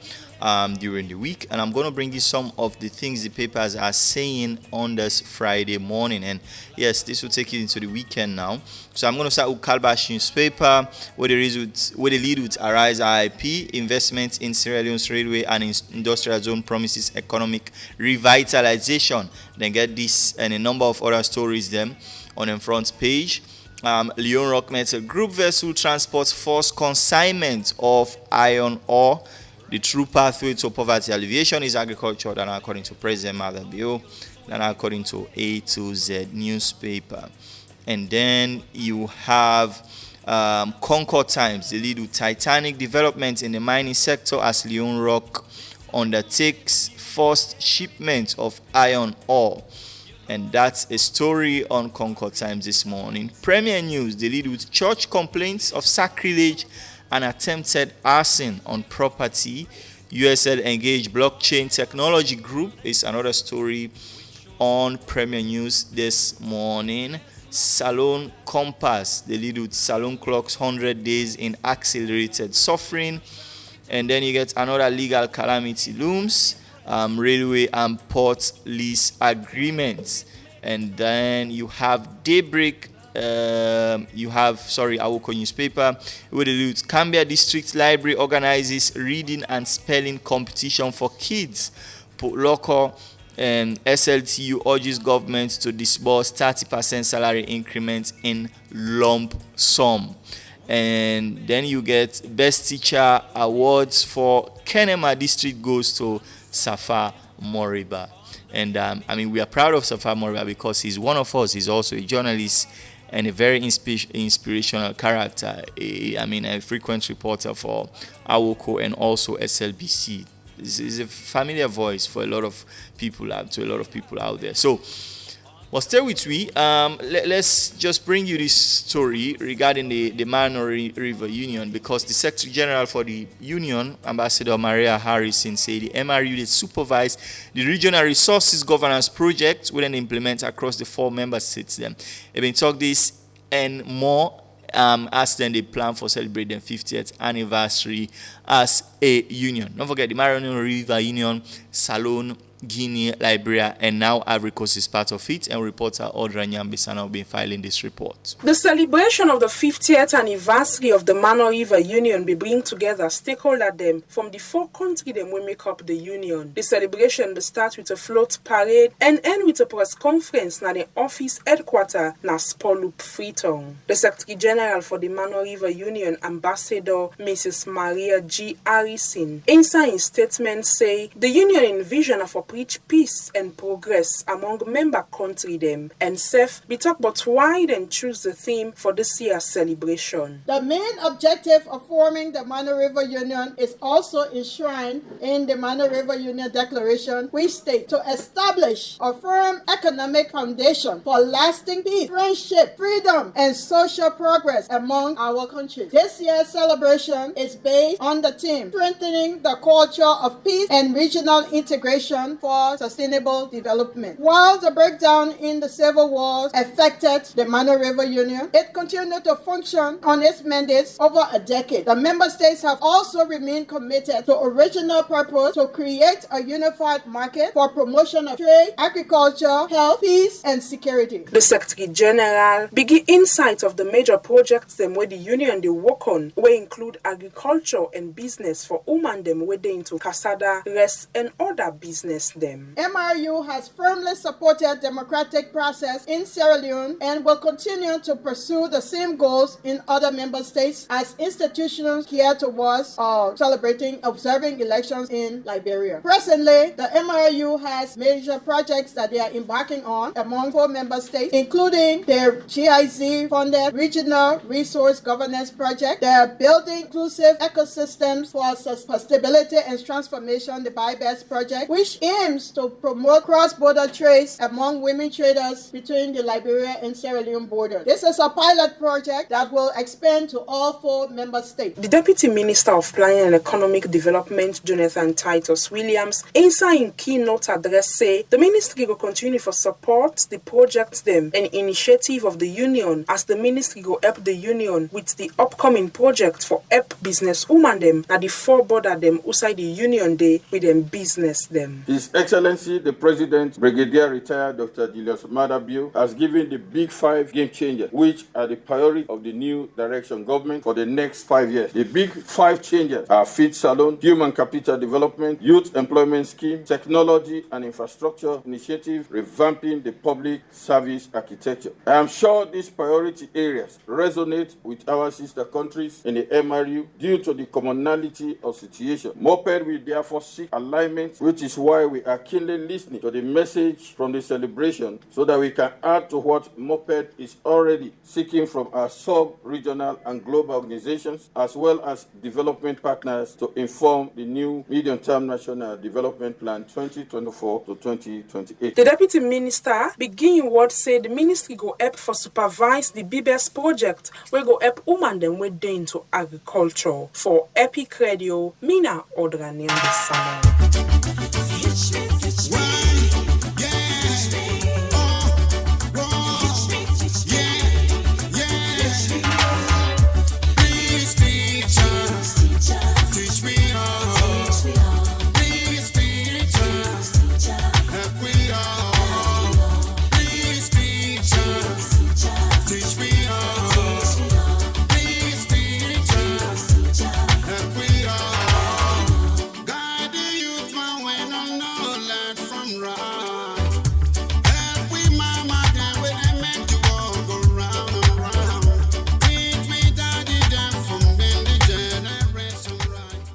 during the week, and I'm going to bring you some of the things the papers are saying on this Friday morning. And yes, this will take you into the weekend now. So I'm going to start with Calabash newspaper, where the lead with Arise RIP, investment in Sierra Leone's railway and industrial zone promises economic revitalization. Then get this and a number of other stories them on the front page. Leon Rock Metal Group vessel transports forced consignment of iron ore. The true pathway to poverty alleviation is agriculture, than according to President Madabio, than according to A to Z newspaper. And then you have Concord Times, the lead with Titanic development in the mining sector as Leon Rock undertakes first shipment of iron ore. And that's a story on Concord Times this morning. Premier News, the lead with church complaints of sacrilege and attempted arson on property. USL engaged blockchain technology group is another story on Premier News this morning. Salon Compass, the lead with Salon Clocks 100 days in accelerated suffering. And then you get another legal calamity looms. Railway and port lease agreements. And then you have Daybreak, Awoko newspaper, where the Cambia District Library organizes reading and spelling competition for kids. Local SLTU urges government to disburse 30% salary increment in lump sum. And then you get Best Teacher Awards for Kenema District goes to Safa Moriba. And we are proud of Safa Moriba because he's one of us. He's also a journalist and a very inspirational character. A frequent reporter for Awoko and also SLBC. This is a familiar voice for a lot of people out there. So, stay with me. Let's just bring you this story regarding the Mano River Union, because the Secretary General for the Union, Ambassador Maria Harrison, said the MRU they supervise the regional resources governance project will then implement across the 4 member states. Then they've been talk this and more as then they plan for celebrating the 50th anniversary as a union. Don't forget the Mano River Union, Salon, Guinea, Liberia, and now Ivory Coast is part of it, and reporter Audra Nyambisana will be filing this report. The celebration of the 50th anniversary of the Mano River Union be bring together stakeholders them from the 4 countries them will make up the union. The celebration will start with a float parade and end with a press conference na the office headquarters na Spolup Freetown. The Secretary General for the Mano River Union, Ambassador Mrs. Maria G. Harrison, inside his statement say the union envision of preach peace and progress among member country them, and Seth be talk about why then choose the theme for this year's celebration. The main objective of forming the Mano River Union is also enshrined in the Mano River Union Declaration, which states to establish a firm economic foundation for lasting peace, friendship, freedom, and social progress among our countries. This year's celebration is based on the theme strengthening the culture of peace and regional integration for sustainable development. While the breakdown in the civil wars affected the Mano River Union, it continued to function on its mandates over a decade. The member states have also remained committed to original purpose to create a unified market for promotion of trade, agriculture, health, peace, and security. The Secretary General begin insight of the major projects them where the union they work on, where include agriculture and business for women them where they into Casada, rest, and other business them. MRU has firmly supported democratic process in Sierra Leone and will continue to pursue the same goals in other member states as institutions geared towards observing elections in Liberia. Presently, the MRU has major projects that they are embarking on among 4 member states, including their GIZ-funded Regional Resource Governance Project, their Building Inclusive Ecosystems for Stability and Transformation, the BIBES project, which aims to promote cross-border trades among women traders between the Liberia and Sierra Leone border. This is a pilot project that will expand to all 4 member states. The Deputy Minister of Planning and Economic Development, Jonathan Titus Williams, inside in keynote address say the ministry will continue for support the projects them and initiative of the union as the ministry will help the union with the upcoming project for help business woman them at the 4 border them outside the union day with them business them. His Excellency the President, Brigadier Retired Dr. Julius Madabio, has given the big 5 game changers, which are the priority of the new direction government for the next 5 years. The big 5 changes are feed salon, human capital development, youth employment scheme, technology and infrastructure initiative, revamping the public service architecture. I am sure these priority areas resonate with our sister countries in the MRU due to the commonality of situation. MOPED will therefore seek alignment, which is why we are keenly listening to the message from the celebration so that we can add to what MOPED is already seeking from our sub-regional and global organizations as well as development partners to inform the new medium-term national development plan 2024 to 2028. The Deputy Minister begin what say the ministry go help for supervise the BBS project where go help women them with day into agriculture. For Epic Radio, Mina Odrani on the salon.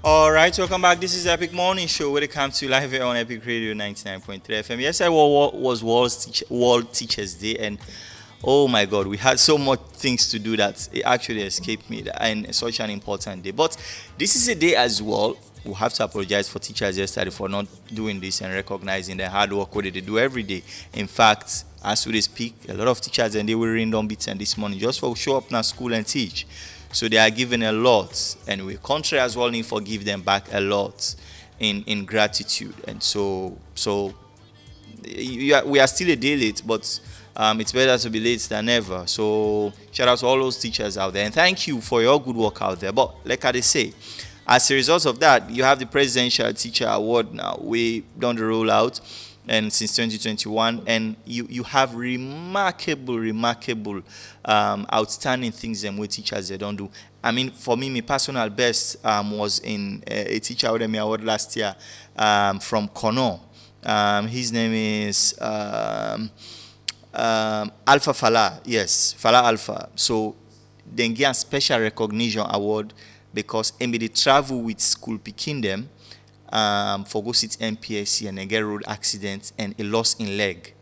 All right, welcome back. This is Epic Morning Show where it comes to live here on Epic Radio 99.3 FM. Yesterday was World Teachers Day, and oh my God, we had so much things to do that it actually escaped me, and such an important day. But this is a day as well. We have to apologize for teachers yesterday for not doing this and recognizing the hard work what they do every day. In fact, as we speak, a lot of teachers and they were rained on beats and this morning just for show up in school and teach. So they are given a lot, and we country as well need to give them back a lot in gratitude. And so we are still a day late, but it's better to be late than never. So shout out to all those teachers out there, and thank you for your good work out there. But like I say, as a result of that, you have the Presidential Teacher Award now. We done the rollout, and since 2021, and you have remarkable outstanding things them with teachers they don't do. I mean, for me, my personal best was in a teacher award last year from Kono. His name is Alpha Fala. Yes, Fala Alpha. So they get a special recognition award because they travel with school picking them for go sit MPSC and they get road accidents and a loss in leg.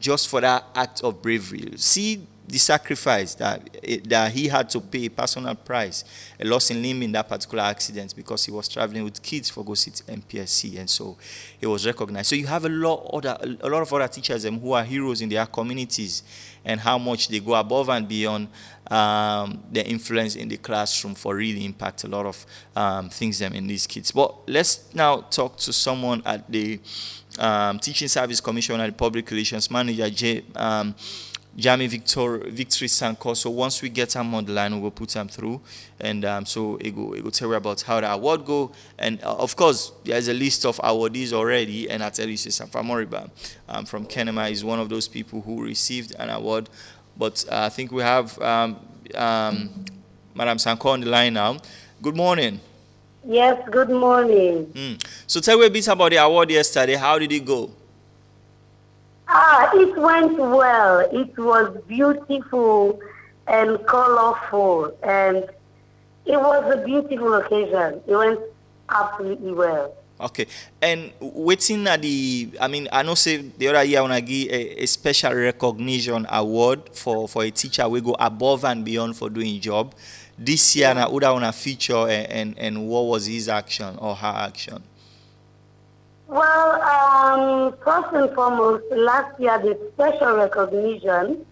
Just for that act of bravery. See the sacrifice that he had to pay, personal price, a loss in limb in that particular accident because he was traveling with kids for go sit MPSC, and so he was recognized. So you have a lot of other teachers who are heroes in their communities, and how much they go above and beyond their influence in the classroom for really impact a lot of things in these kids. But let's now talk to someone at the Teaching Service Commission and Public Relations Manager, Jamie Victory Sanko. So once we get him on the line, we will put him through, and so it will tell you about how the award go. And of course, there's a list of awardees already, and I tell you, Safa Moriba from Kenema is one of those people who received an award. But I think we have Madam Sanko on the line now. Good morning. Yes, good morning. So tell me a bit about the award yesterday. How did it go? It went well. It was beautiful and colorful, and it was a beautiful occasion. It went absolutely well. Okay, and waiting at I know say the other year when I give a special recognition award for a teacher we go above and beyond for doing job. This year na Uda on a feature and what was his action or her action? Well, first and foremost, last year the special recognition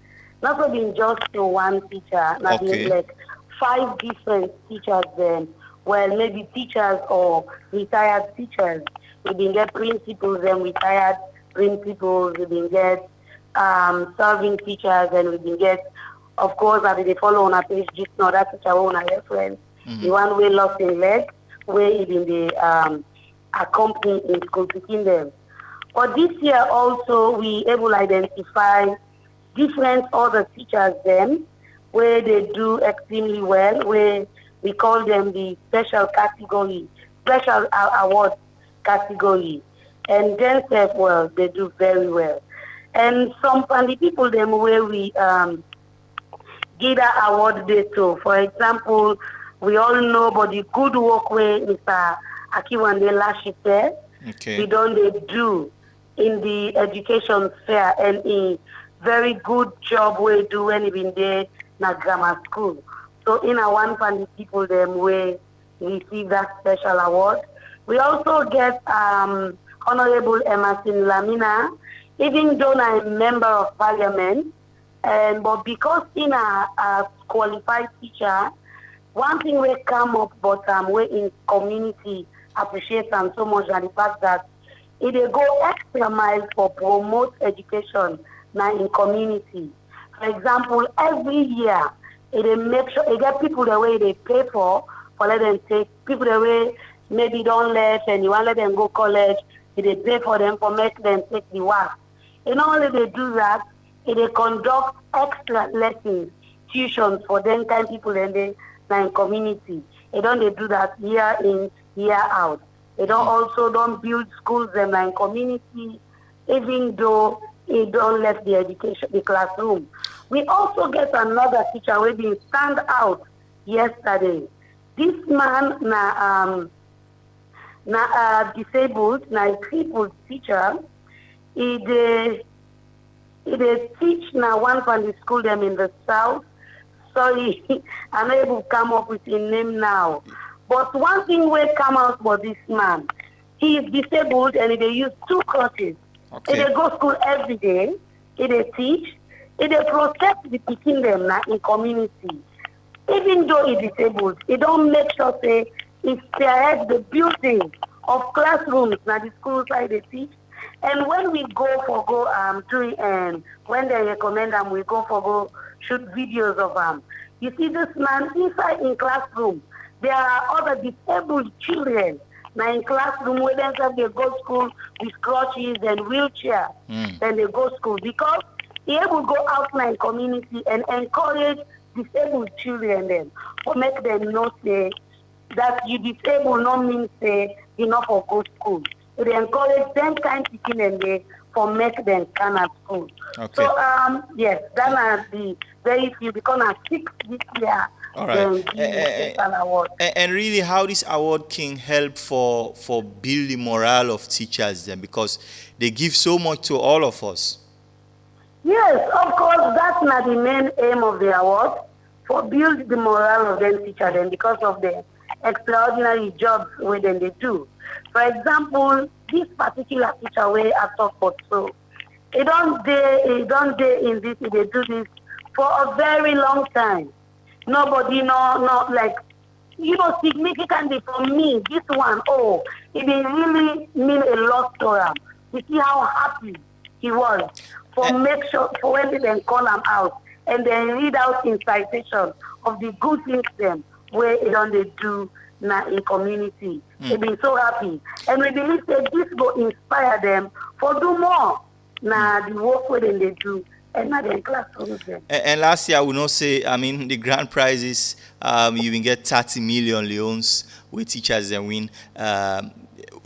not only been just to one teacher, not been Okay. like 5 different teachers then. Well, maybe teachers or retired teachers. We been get principals and retired principals. We been get serving teachers and we been get, of course, I they follow on a page just now that teacher on a reference. The one way lost in leg, where it been the accompany in school picking them. But this year also we able identify different other teachers then where they do extremely well, where we call them the special category, special award category. And then well, they do very well. And some and the people them where we give that award day to. For example, we all know about the good work where Mr. Akiwande Lashite Okay. we don't they do in the education sphere and in very good job we do when even there na grammar school. So in a one from the people them we receive that special award. We also get Honorable Emerson Lamina, even though I'm a member of parliament, and but because in a qualified teacher, one thing we come up but we in community appreciate them so much and the fact that it they go extra mile for promote education now in community. For example, every year it they make sure they get people the way they pay for let them take people the way maybe don't left and you want let them go college, they pay for them for make them take the work. And not only they do that, they conduct extra lessons, tuitions for them kind people and they in community. They don't they do that year in, year out. They don't also don't build schools them in community, even though they don't left the education, the classroom. We also get another teacher who been stand out yesterday. This man disabled, na crippled teacher. They teach now one from the school them in the south. Sorry, I'm not able to come up with a name now. But one thing will come out for this man. He is disabled and they use 2 crutches. Okay. They go school every day. They teach. They protect the teaching them now in community. Even though he's disabled, they don't make sure say he spearheads the building of classrooms now the school side they teach. And when we go doing when they recommend them, we go shoot videos of them. You see this man inside in classroom. There are other disabled children now in classroom where they go to school with crutches and wheelchair. Then they go to school because they able to go out now in community and encourage disabled children then or make them know say that you disabled not mean say enough of go school. They encourage them kind of teaching and they for make them come at school. Okay. So yes, that are the very few because I'm 6 this year. All right. And really, how this award can help for building morale of teachers then, because they give so much to all of us. Yes, of course, that's not the main aim of the award, for build the morale of them teachers then because of the extraordinary jobs where then they do. For example, this particular teacher where I talk about, so it don't day in this, they do this for a very long time. Nobody no like significantly for me, this one, it really mean a lot to him. You see how happy he was for make sure for when they then call him out and then read out in citation of the good things them where it on they do now in community. They've been so happy. And we believe that this will inspire them for do more now the work where they do and not in classrooms. And last year I will not say, the grand prizes, you will get 30 million leons with teachers and win.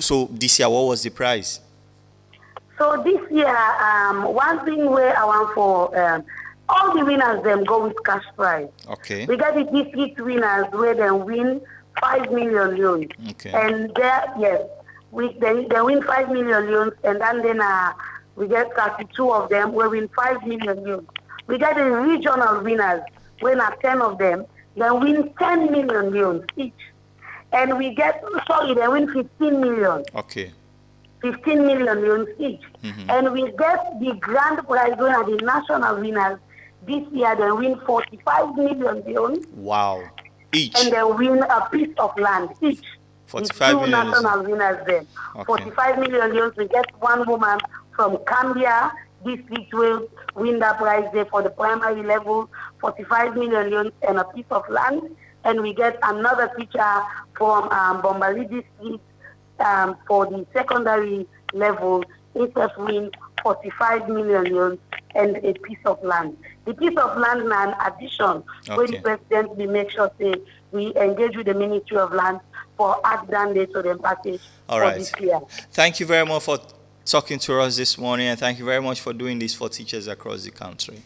So this year, what was the prize? So this year, one thing where I want for all the winners them go with cash prize. Okay. We got the district winners where they win 5 million loans. Okay. And they win 5 million loans, and then we get 32 of them where win 5 million loans. We got the regional winners when 10 of them they win 10 million loans each. And we get they win 15 million. Okay. 15 million loans each. And we get the grand prize winner, the national winners. This year they win 45 million loans. Wow. Each. And they win a piece of land each. 45 two million. national winners then. Okay. 45 million loans. We get one woman from Cambia. This week will win that prize there for the primary level. 45 million loans and a piece of land. And we get another teacher from Bombali district for the secondary level. ISF win 45 million loans and a piece of land. The piece of land is an addition where the president will make sure say we engage with the Ministry of Land for act done day to the package for this year. Thank you very much for talking to us this morning, and thank you very much for doing this for teachers across the country.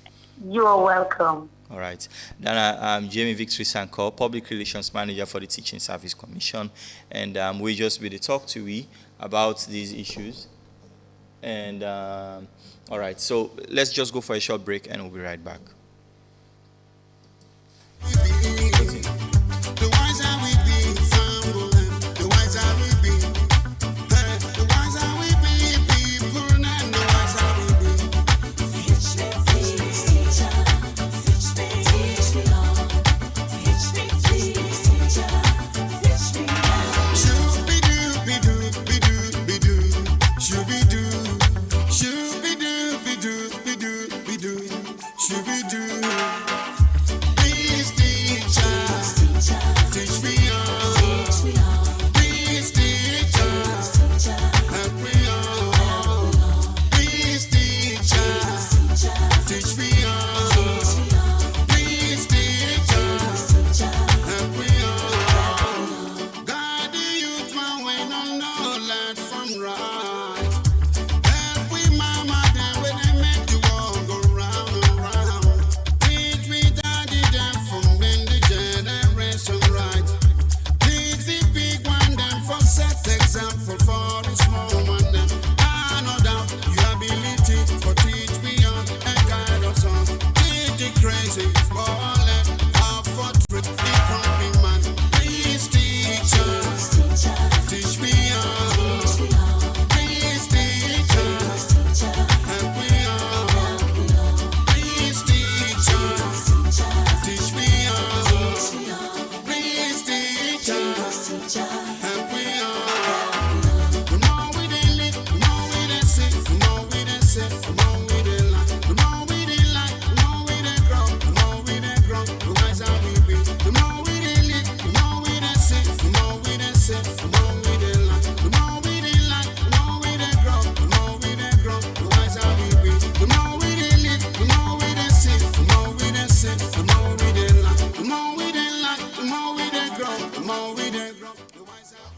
You are welcome. All right. Then I'm Jamie Victory Sanko, Public Relations Manager for the Teaching Service Commission, and we just be the talk to we about these issues. And all right, so let's just go for a short break, and we'll be right back.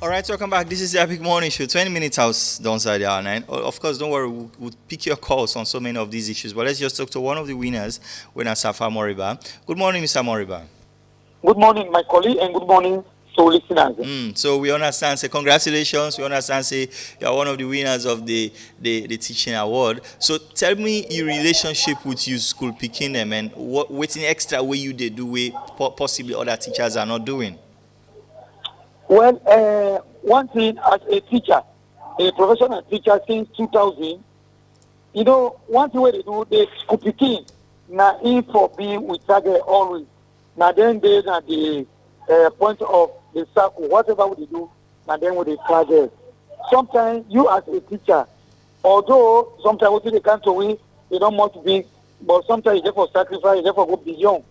Alright, welcome back. This is the Epic Morning Show. 20 minutes house downside the hour 9. Of course, don't worry, we'll pick your calls on so many of these issues. But let's just talk to one of the winners, winner Safa Moriba. Good morning, Mr. Moriba. Good morning, my colleague, and good morning to listeners. So we understand, say congratulations. We understand, say you're one of the winners of the teaching award. So tell me your relationship with your school picking them and what's the extra way you do way possibly other teachers are not doing. Well, one thing as a teacher, a professional teacher since 2000, you know, one thing where they do, they school picking, now in for being with target always. Now then they at the point of the circle, whatever we do, now then with the target. Sometimes you as a teacher, although sometimes what they can't win, they don't want to be, but sometimes you therefore sacrifice, you therefore go beyond,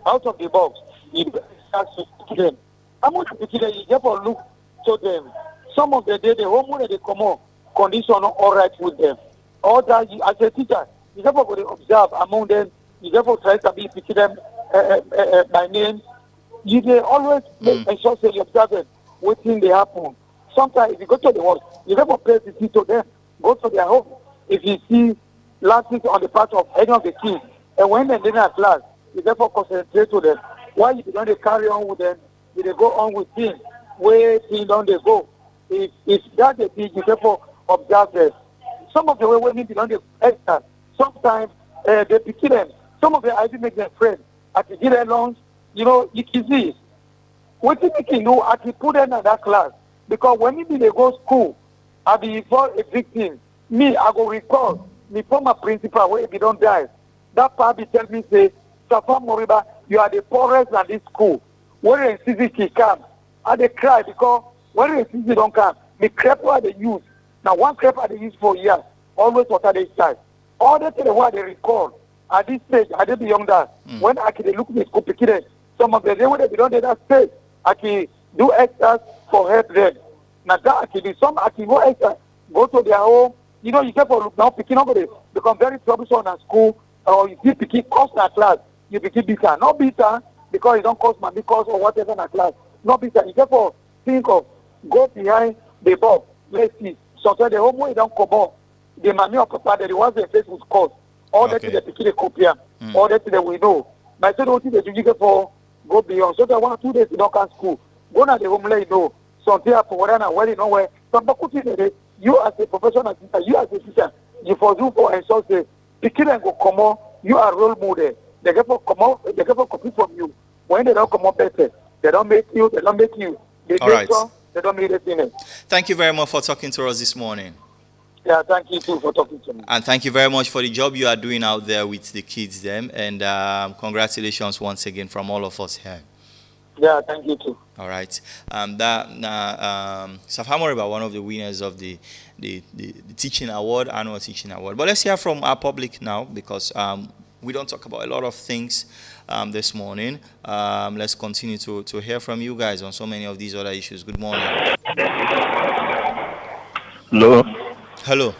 out of the box. You start to pick them. I'm going to pick them, you therefore look to them. Some of the day, the homework they come on, condition not all right with them. All that, you, as a teacher, you therefore go to observe among them, you therefore try to be picking them by name. You they always make ensure say you observe them, what thing they happen. Sometimes if you go to the work, you therefore pay attention to them, go to their home. If you see lessons on the part of any of the kids, and when they're in class, you therefore concentrate to them. Why you don't carry on with them, you they go on with things, where things don't they go. If that they teach, you therefore observe them. Some of the way when they don't they extra, sometimes they pick them. Some of them I make them friends. At the dinner lunch, you know, you can see what you can do at the put them in that class. Because when they go school, I be for a victim. Me, I go recall me former principal where he don't die. That part be tell me say, Safa Moriba, you are the poorest at this school. When the CCT come, I they cry because when the CCT don't come, me crepe what they use. Now one crepe they use for years, always water they start. All the things what they recall at this stage, I did beyond that. When I can look at the school picking some of the day when they don't do that stage, I can do extras for help them. Now that I can do some, I can go extra, go to their home. You know, you get for look now picking up they become very troublesome at school, or you keep picking cost at class, you become bitter. Not bitter because it don't cost money because or whatever in a class. Not bitter. You get for think of go behind the box. Let's see. Sometimes the homework don't come up. The money of papa the ones they face with cost. All that they picking the copy. All that they we know. My son what they do you get for go beyond. So that 1 or 2 days you don't come school. Go now the home let you know. Something for whether well you know where some you as a professional teacher, you as a teacher, you for do for and so say, picking and go come on, you are role model. They get for come on, they get for copy from you. When they don't come on better, they don't make you, they don't make you. They All right. they don't make anything. Thank you very much for talking to us this morning. Yeah, thank you too for talking to me. And thank you very much for the job you are doing out there with the kids them. And congratulations once again from all of us here. Yeah, thank you too. All right. Safa Moriba, one of the winners of the teaching award, annual teaching award. But let's hear from our public now because we don't talk about a lot of things this morning. Let's continue to hear from you guys on so many of these other issues. Good morning. Hello. Hello.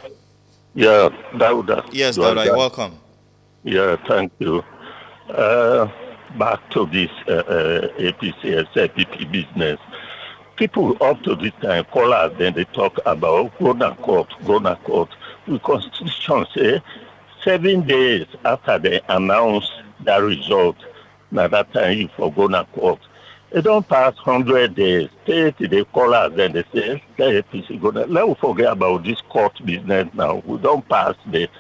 Yeah, Dauda. Yes, Dauda, you're welcome. Yeah, thank you. Back to this APC, SLPP business. People up to this time call us, then they talk about go to court. The Constitution says 7 days after they announce that result, now that time you for go to court. It don't pass 100 days. 30 they call us, then they say, the APC go to. Let's forget about this court business now. We don't pass the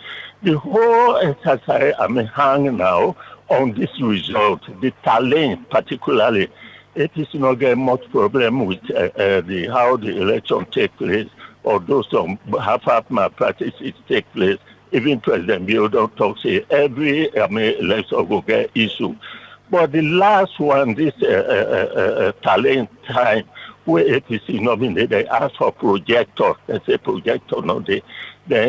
whole exercise, hang now on this result, the talent particularly. APC not get much problem with how the election take place, or those half malpractices take place. Even President Bill don't talk, say every election will get issue. But the last one, this talent time, where APC nominated, they asked for projector. They say projector, no, then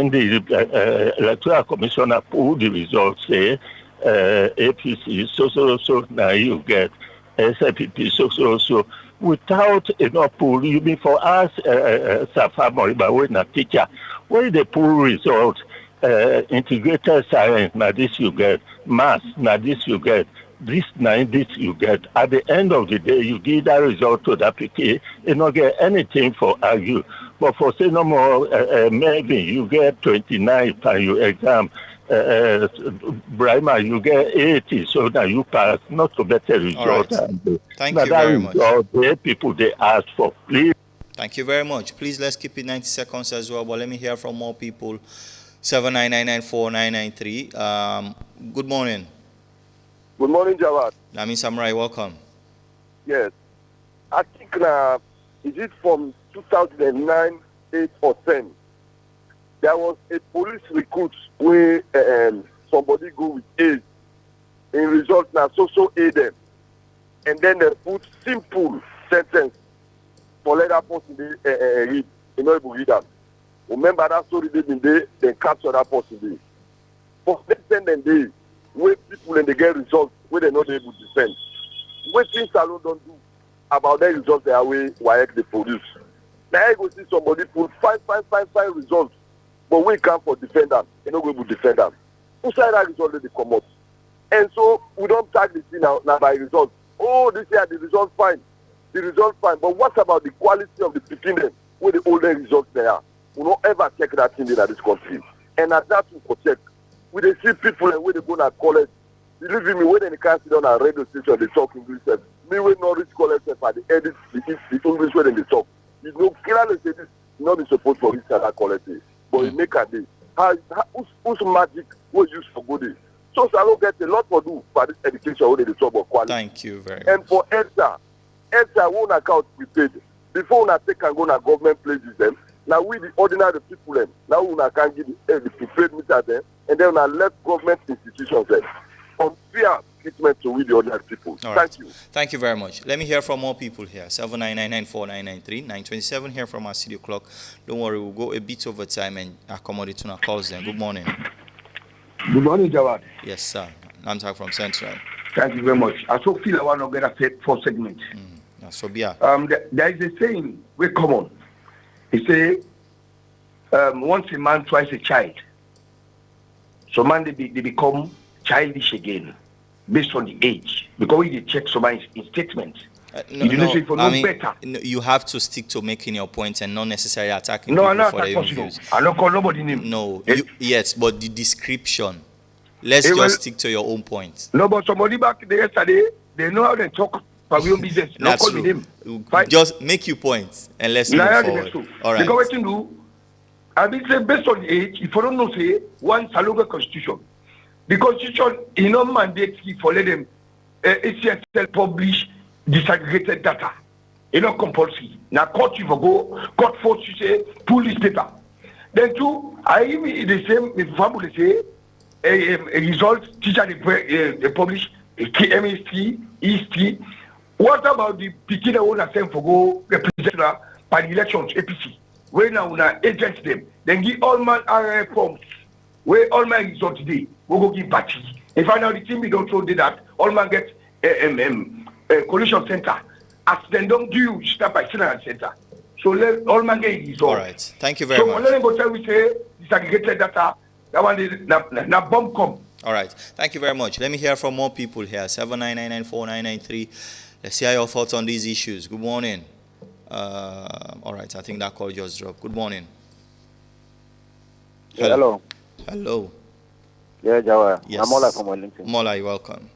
the electoral commissioner pulled the results, say APC, so now you get SLPP, so without enough pool, you mean for us, Safa Moriba, when a teacher, where the pool result, integrated science, now this you get, math, now this you get, this you get. At the end of the day, you give that result to that PK, you don't get anything for argue. But for say no more, maybe you get 29 per your exam. Brahma, you get 80, so that you pass, not to better result. Right. Thank you very much. The people they ask for, please. Thank you very much. Please, let's keep it 90 seconds as well, but let me hear from more people. 799949993. Good morning. Good morning, Jawad. Nami Samurai, welcome. Yes. I think is it from 2009, 8 or 10? There was a police recruit where somebody go with AIDS. In result, now so aid them. And then they put simple sentence for let that person read. You know, read that. Remember that story they been there, then capture that person there. For next 10 days, where people and they get results where they're not able to defend. What things alone don't do about their results they are way they produce. Now you go see somebody put five results, but we can't for defend them. They not able to defend them. Who say that result they come out? And so we don't tag the thing now by results. Oh, this year the result fine. The result fine. But what about the quality of the beginning where the older results they are? We don't ever check that thing in this country. And at that we go check. We they see people and where they go to college. Believe me, when they can't sit on a radio station, they talk English. Me when not reach college, but they edit the English when they talk. You know, clearly say this not be supposed for reach that college. But it make a day. Who's magic will use for good day? So I don't get a lot to do for this education when they talk about quality. Thank you very much. And for EDSA won't account prepaid. Before we take and go to government places them, Now we the ordinary people them. Now we can give the prepaid meter them, and then we let government institutions them. Unfair treatment to we the ordinary people. All Thank right. you. Thank you very much. Let me hear from more people here. 79994993 927 here from our studio clock. Don't worry, we'll go a bit over time and accommodate to our calls then. Good morning. Good morning, Jawad. Yes, sir. I'm talking from Central. Thank you very much. I so feel I want to get a four segment. So yeah. There is a saying very common. It say, once a man, twice a child. So man, they become childish again, based on the age. Because we check somebody's statement. Better. You have to stick to making your point and not necessarily attacking people I'm not for their views. I don't call nobody name. No, yes, but the description. Let's just stick to your own point. No, but somebody back there yesterday, they know how they talk for real business. That's true. Them. Just make your point and let's move forward. All right. Because what you do, I mean, say based on age, if you don't know, say, one Saloga constitution. The constitution, mandate for let them ACSL publish disaggregated data. Compulsory. Now, court you go, court force you say, pull this paper. Then two, I even the same, if family say, a result teacher they publish MST, EST. What about the beginner owner same for go represent by the elections APC? Where now una agent them, then give all man RF forms. Where all man result today, we go give batches. If I know the team we don't show that, all man get coalition center. As then don't do start by center. So let all man get result. All right. Thank you very much. So let them go tell we say disaggregated data. That one is na bomb come. All right. Thank you very much. Let me hear from more people here. 79994993. Let's hear your thoughts on these issues. Good morning. All right. I think that call just dropped. Good morning. Hello. Hello. Yeah, Jawa. Yes. I'm Mola from Wellington. Mola, you're welcome.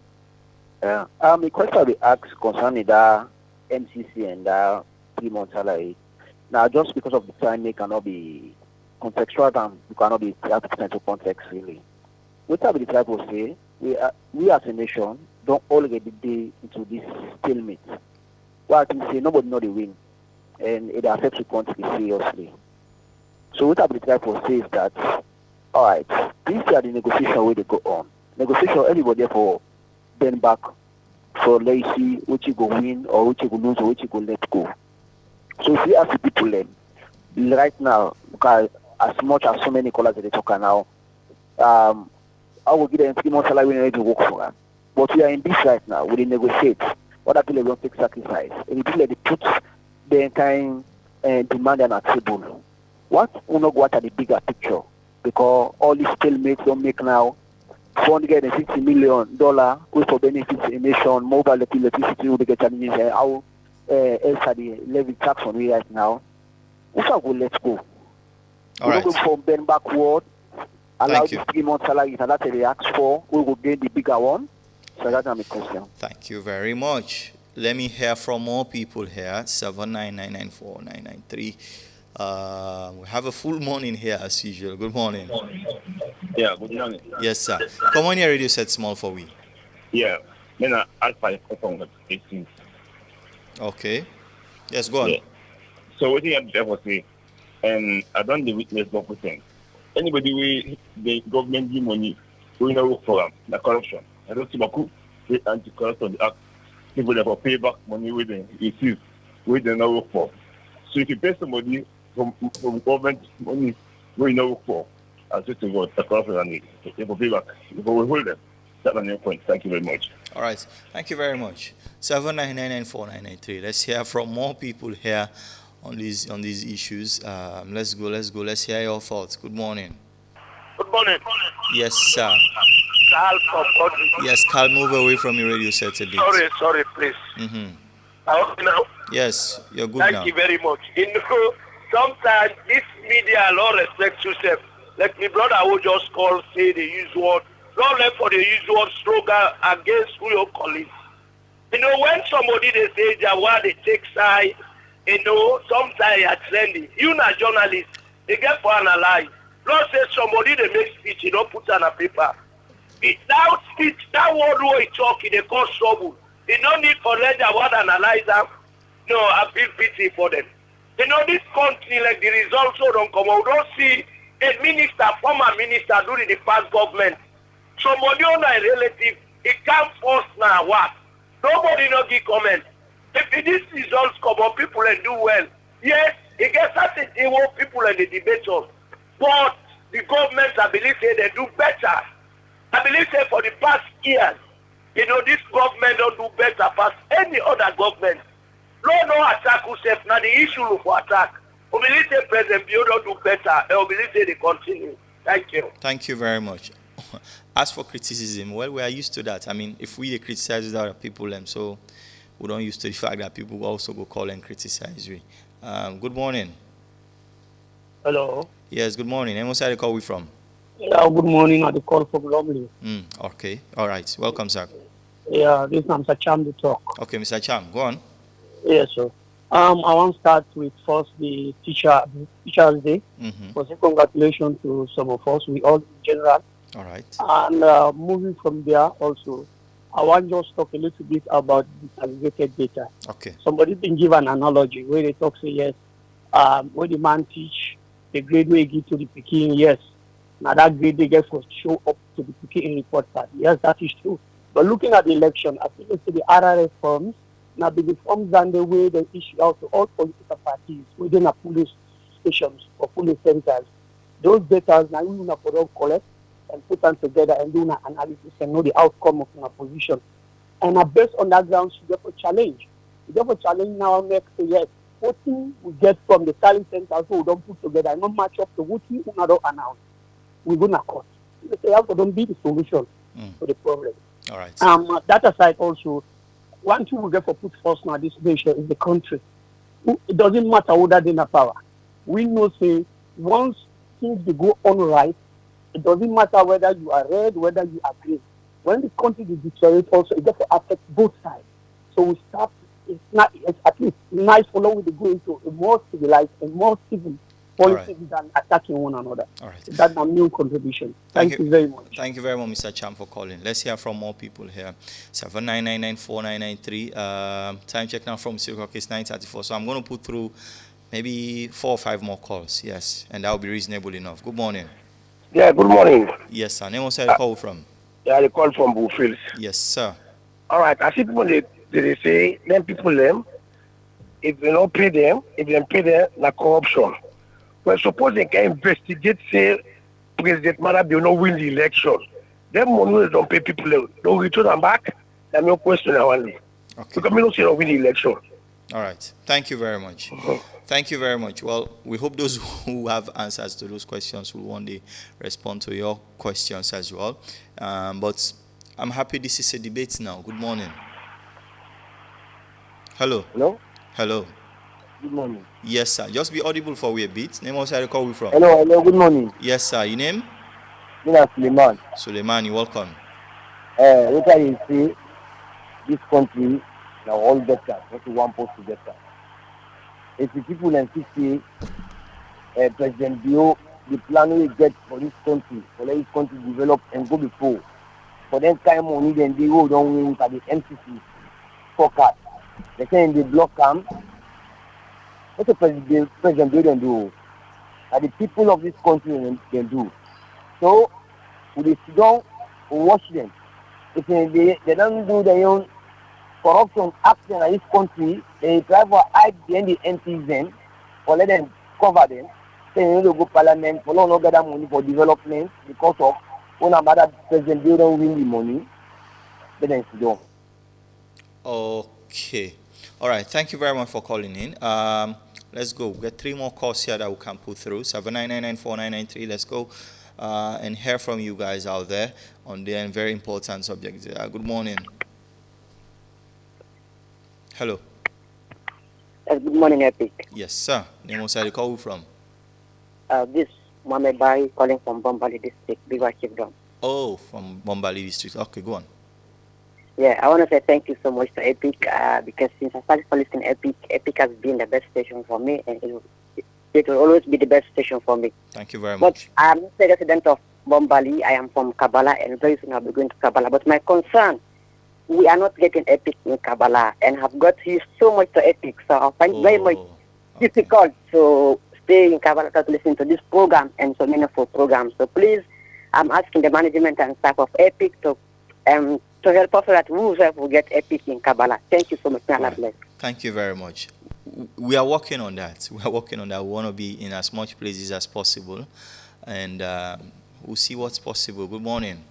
Yeah. The question we asked concerning that MCC and that 3 month salary. Now, just because of the time, they cannot be contextual and you cannot be put into context really. What I will try to say, we as a nation don't already be into this stalemate. Well, I can say nobody know the win, and it affects the country seriously. So what I will try to say is that, all right, these are the negotiation where they go on. Negotiation, everybody for bend back, for let's see which you go win or which you go lose or which you go let go. So if we ask the people then, right now, because as much as so many callers that they talk now, I will give them 3 months salary when they work for them. But we are in this right now. We negotiate. Other people don't take sacrifice. And people they put their kind demand on a table. What will not go out at the bigger picture? Because all these stalemates don't make now $450 million which for benefits a nation, mobile electricity will get challenges. How else are the levy tax on we right now? We shall go, let's go. All right. We go from bend backward, allow Thank the you. 3 month salary, and that's what they ask for. We will gain the bigger one. So that's my question. Thank you very much. Let me hear from more people here. 79994993. We have a full morning here as usual. Good morning. Yeah, good morning. Yes, sir. Come on your radio set small for we. Yeah, then I asked for a question with 18. Okay. Yes, go on. Yeah. So what you have to say, and I don't the witness one percent. Anybody we the government give money, we know work for them, the corruption. I don't see Baku, the anti-corruption act. People that will pay back money with them, receive, we don't know work for. So if you pay somebody from government money, we know work for. I just to go the corruption and they will pay back. If we hold them, that's my point. Thank you very much. All right. Thank you very much. 79994993. Let's hear from more people here on these issues. Let's go. Let's hear your thoughts. Good morning. Good morning. Yes, sir. Carl from Godwin. Yes, Carl, move away from your radio set a bit. Sorry, please. Mm-hmm. I hope now. Yes, you're good Thank now. you very much. Sometimes this media, all respect yourself. Like my brother who just called, say they use word. Not left for the usual slogan against who your colleagues. When somebody they say Jawad they take side, sometimes are trendy. You not journalist, they get for analyze. Not say somebody they make speech, you don't put on a paper. Without speech, that word where he talk, they cause trouble. They don't need for let Jawad analyze them. No, I feel pity for them. This country, like the results don't come out. We don't see a minister, former minister during the past government. Somebody on a relative, it can't force now what? Nobody no give comment. If these results come out, people and do well. Yes, it gets certain people in the debate on. But the government, I believe, say they do better. I believe, say for the past years, this government don't do better past any other government. No attack who says now the issue for attack. We believe say President Bio don't do better. We believe say they continue. Thank you. Thank you very much. As for criticism, well, we are used to that. I mean, if we criticize other people, so we don't used to the fact that people also go call and criticize we. Good morning. Hello. Yes, good morning. And what's the call we from? Yeah, good morning. I call from Lumley. Okay. All right. Welcome, sir. Yeah, this is Mr. Cham to talk. Okay, Mr. Cham, go on. Yes, sir. I want to start with first the Teachers Day. First, congratulations to some of us, we all in general. All right. And moving from there also, I want just talk a little bit about disaggregated data. Okay. Somebody been give an analogy where they talk say yes, when the man teach the grade we give to the Peking, yes. Now that grade they get for show up to the Peking report card. Yes, that is true. But looking at the election, I think it's the RRS forms, now the reforms and the way they issue out to all political parties within a police stations or police centers. Those data now we will not collect and put them together and do an analysis and know the outcome of our position. And based on that ground, you get a challenge. You get a challenge now next year. What we get from the talent centers who don't put together and not match up to what we don't announce. We're going to court. They have to don't be the solution to the problem. All right. That aside also, one thing we get for put first now this nation is the country. It doesn't matter whether they're in power. We know say once things they go on right, it doesn't matter whether you are red, whether you are green. When the country is deteriorate also, it gets to affect both sides. So we start, it's at least nice for long we go into a more civilized and more civil policy than attacking one another. All right. That's my new contribution. Thank you very much. Thank you very much, Mr. Cham, for calling. Let's hear from more people here. 79994993. Time check now from 0 o'clock is 9:34. So I'm going to put through maybe 4 or 5 more calls. Yes, and that will be reasonable enough. Good morning. Yeah, good morning. Yes, sir. Name what's the call from? Yeah, the call from Bullfields. Yes, sir. All right. I see people they say them people if they don't pay them, like corruption. Well, suppose they can investigate, say President Marabi not win the election. Them money don't pay people, don't return them back. That's no question I want. Okay. Because we don't say don't win the election. All right. Thank you very much. Thank you very much. Well, we hope those who have answers to those questions will one day respond to your questions as well. But I'm happy this is a debate now. Good morning. Hello. Hello. Hello. Good morning. Yes, sir. Just be audible for we a bit. Name also I call we from. Hello. Good morning. Yes, sir. Your name? Suleiman. Suleiman, you're welcome. What I say, this country now all better. What you want post to better. If the people and say President Bio, the plan we get for this country, for let this country develop and go before. For that time money, then they go down with the MCC forecast. They say in the block camp, what the President Bio can do, and the people of this country can do. So, we sit down, we watch them. If they don't do their own corruption action in this country, they try to hide behind the MPs then, or let them cover them. Say you need to go parliament, for not gather money for development because of when a mother President they don't win the money, then sit down. Okay. All right. Thank you very much for calling in. Let's go. We got 3 more calls here that we can put through. 79994993. Let's go and hear from you guys out there on the very important subject. Good morning. Hello. Good morning, Epic. Yes, sir. Name was I call you from? This Mohamed Bai calling from Bombali District, Biwa Chiefdom. Oh, from Bombali District. Okay, go on. Yeah, I want to say thank you so much to Epic because since I started listening to Epic has been the best station for me and it will always be the best station for me. Thank you very But much. I'm not a resident of Bombali. I am from Kabbalah and very soon I'll be going to Kabbalah. But my concern, we are not getting Epic in Kabbalah and have got used so much to Epic. So I find very much difficult to stay in Kabbalah to listen to this program and so many for programs. So please, I'm asking the management and staff of Epic to help us so that we will get Epic in Kabbalah. Thank you so much. May Allah bless. Thank you very much. We are working on that. We are working on that. We want to be in as much places as possible, and we'll see what's possible. Good morning.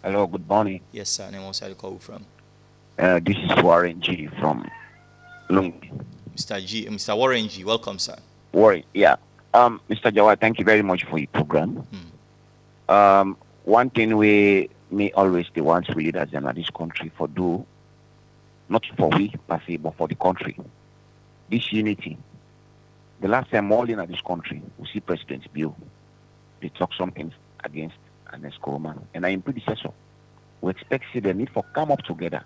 Hello, good morning. Yes, sir. Name was I call from? This is Warren G from Lungi. Mr. Warren G. Welcome, sir. Warren, yeah. Mr. Jawad, thank you very much for your program. One thing we may always the ones we leaders in this country for do, not for we per se, but for the country. This unity. The last time all in this country, we see President Bill. They talk something against an Escoman. And I am predecessor. We expect see the need for come up together.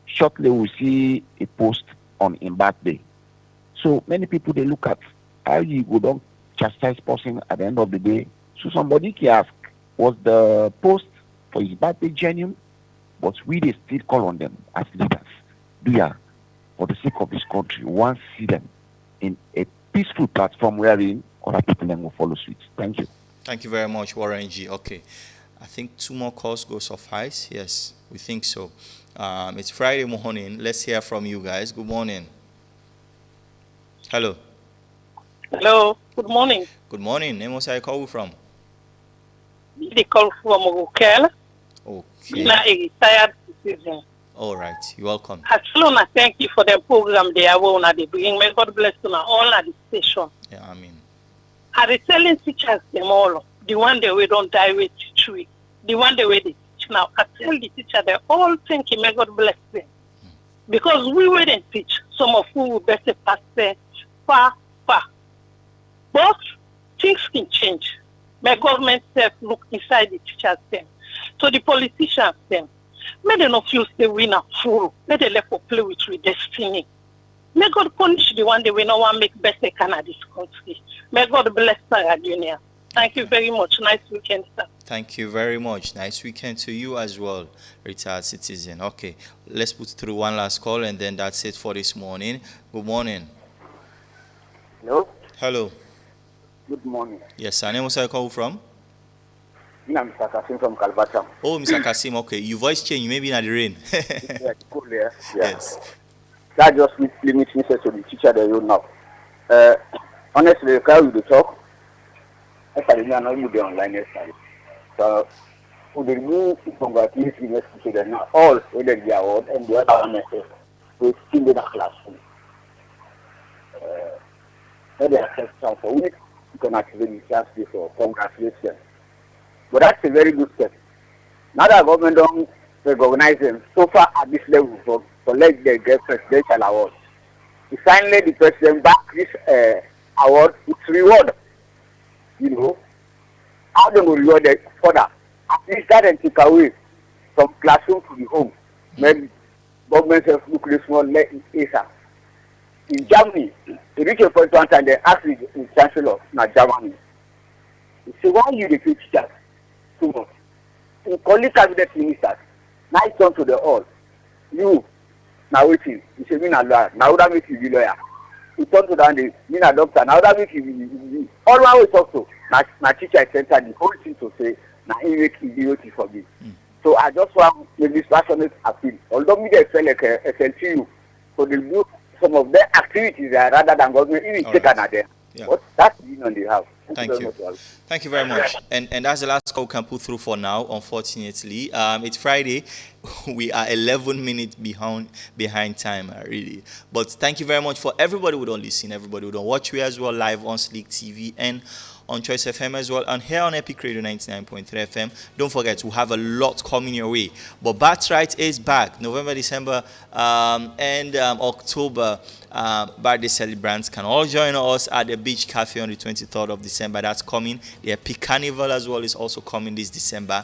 Shortly we'll see a post on in birthday. So many people they look at how you go down chastise person at the end of the day. So somebody can ask, was the post for his birthday genuine? But we they still call on them as leaders. Do ya, for the sake of this country, once see them in a peaceful platform wherein other people then will follow suit. Thank you. Thank you very much, Warren G. Okay. I think 2 more calls go suffice. Yes, we think so. It's Friday morning. Let's hear from you guys. Good morning. Hello. Hello. Good morning. Good morning. Name was I call you from? They call from Ogukel. Okay. Now a retired citizen. All right. You're welcome. Actually, I thank you for the program they are they bring. May God bless you all at the station. Yeah, I mean. Are they telling teachers them all? The one that we don't die with teach we. The one that we teach now. I tell the teacher they all thank you. May God bless them. Because we wouldn't teach. Some of who will better pass there far. But things can change. May government self look inside the teachers them. So the politicians them. May they not feel they win a fool. May they let for play with destiny. May God punish the one that we no want make best they can at this country. May God bless Sarah Junior. Thank you very much. Nice weekend, sir. Thank you very much. Nice weekend to you as well, retired citizen. Okay, let's put through one last call and then that's it for this morning. Good morning. Hello. Hello. Good morning. Yes, sir. Name was I call from? I'm Mr. Kasim from Kalbacham. Oh, Mr. Kasim. Okay, your voice changed. Maybe in the rain. Yeah, cool, yeah. Yes. That just limits me to the teacher that you know. Honestly, the guy with the talk, I started not with the online yesterday. So, for the new congratulations, university, they're not all whether the award and the other one we still in the classroom. So they accept some for weeks, you can actually just for congratulations. But that's a very good step. Now that government don't recognize them so far at this level for let them get presidential award. He finally the president back this award with reward. You know, how they will reward it further. At least that and take away from classroom to the home. Maybe government have look this one let it answer. In Germany, they reach a point one time they ask the chancellor now Germany. He say, why you the teachers too much? In calling cabinet ministers, now it's on to the all. You now waiting. You say me na lawyer. Now that make you be lawyer. You turn to down the me na doctor. Now that make you be all my way talk to. Na teacher center the whole thing to say na he make idiot for me. So I just want maybe passionate appeal. Although me they feel like SLTU, so they do some of their activities there rather than government even take another. Yeah. But that's the union they have. Thank you. Thank you very much. And that's the last call we can put through for now, unfortunately. It's Friday. We are 11 minutes behind time, really. But thank you very much for everybody who don't listen, everybody who don't watch. We as well live on Sleek TV and on Choice FM as well, and here on Epic Radio 99.3 FM. Don't forget, we have a lot coming your way. But Birthright is back, November, December, and October. Birthday celebrants can all join us at the Beach Cafe on the 23rd of December. That's coming. The Epic Carnival as well is also coming this December.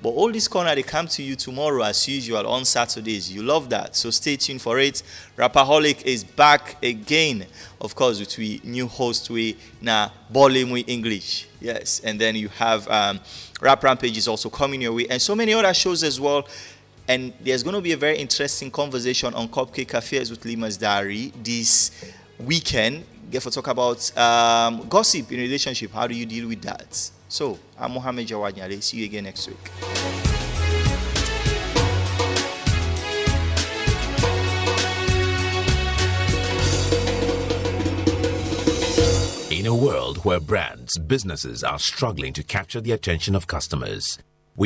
But all this corner, they come to you tomorrow as usual on Saturdays. You love that. So stay tuned for it. Rapaholic is back again. Of course, with we new host we now balling with English. Yes. And then you have Rap Rampage is also coming your way. And so many other shows as well. And there's going to be a very interesting conversation on Cupcake Affairs with Lima's Diary this weekend, get to talk about gossip in relationship. How do you deal with that? So, I'm Mohammed Jawad Nyale. See you again next week. In a world where brands, businesses are struggling to capture the attention of customers,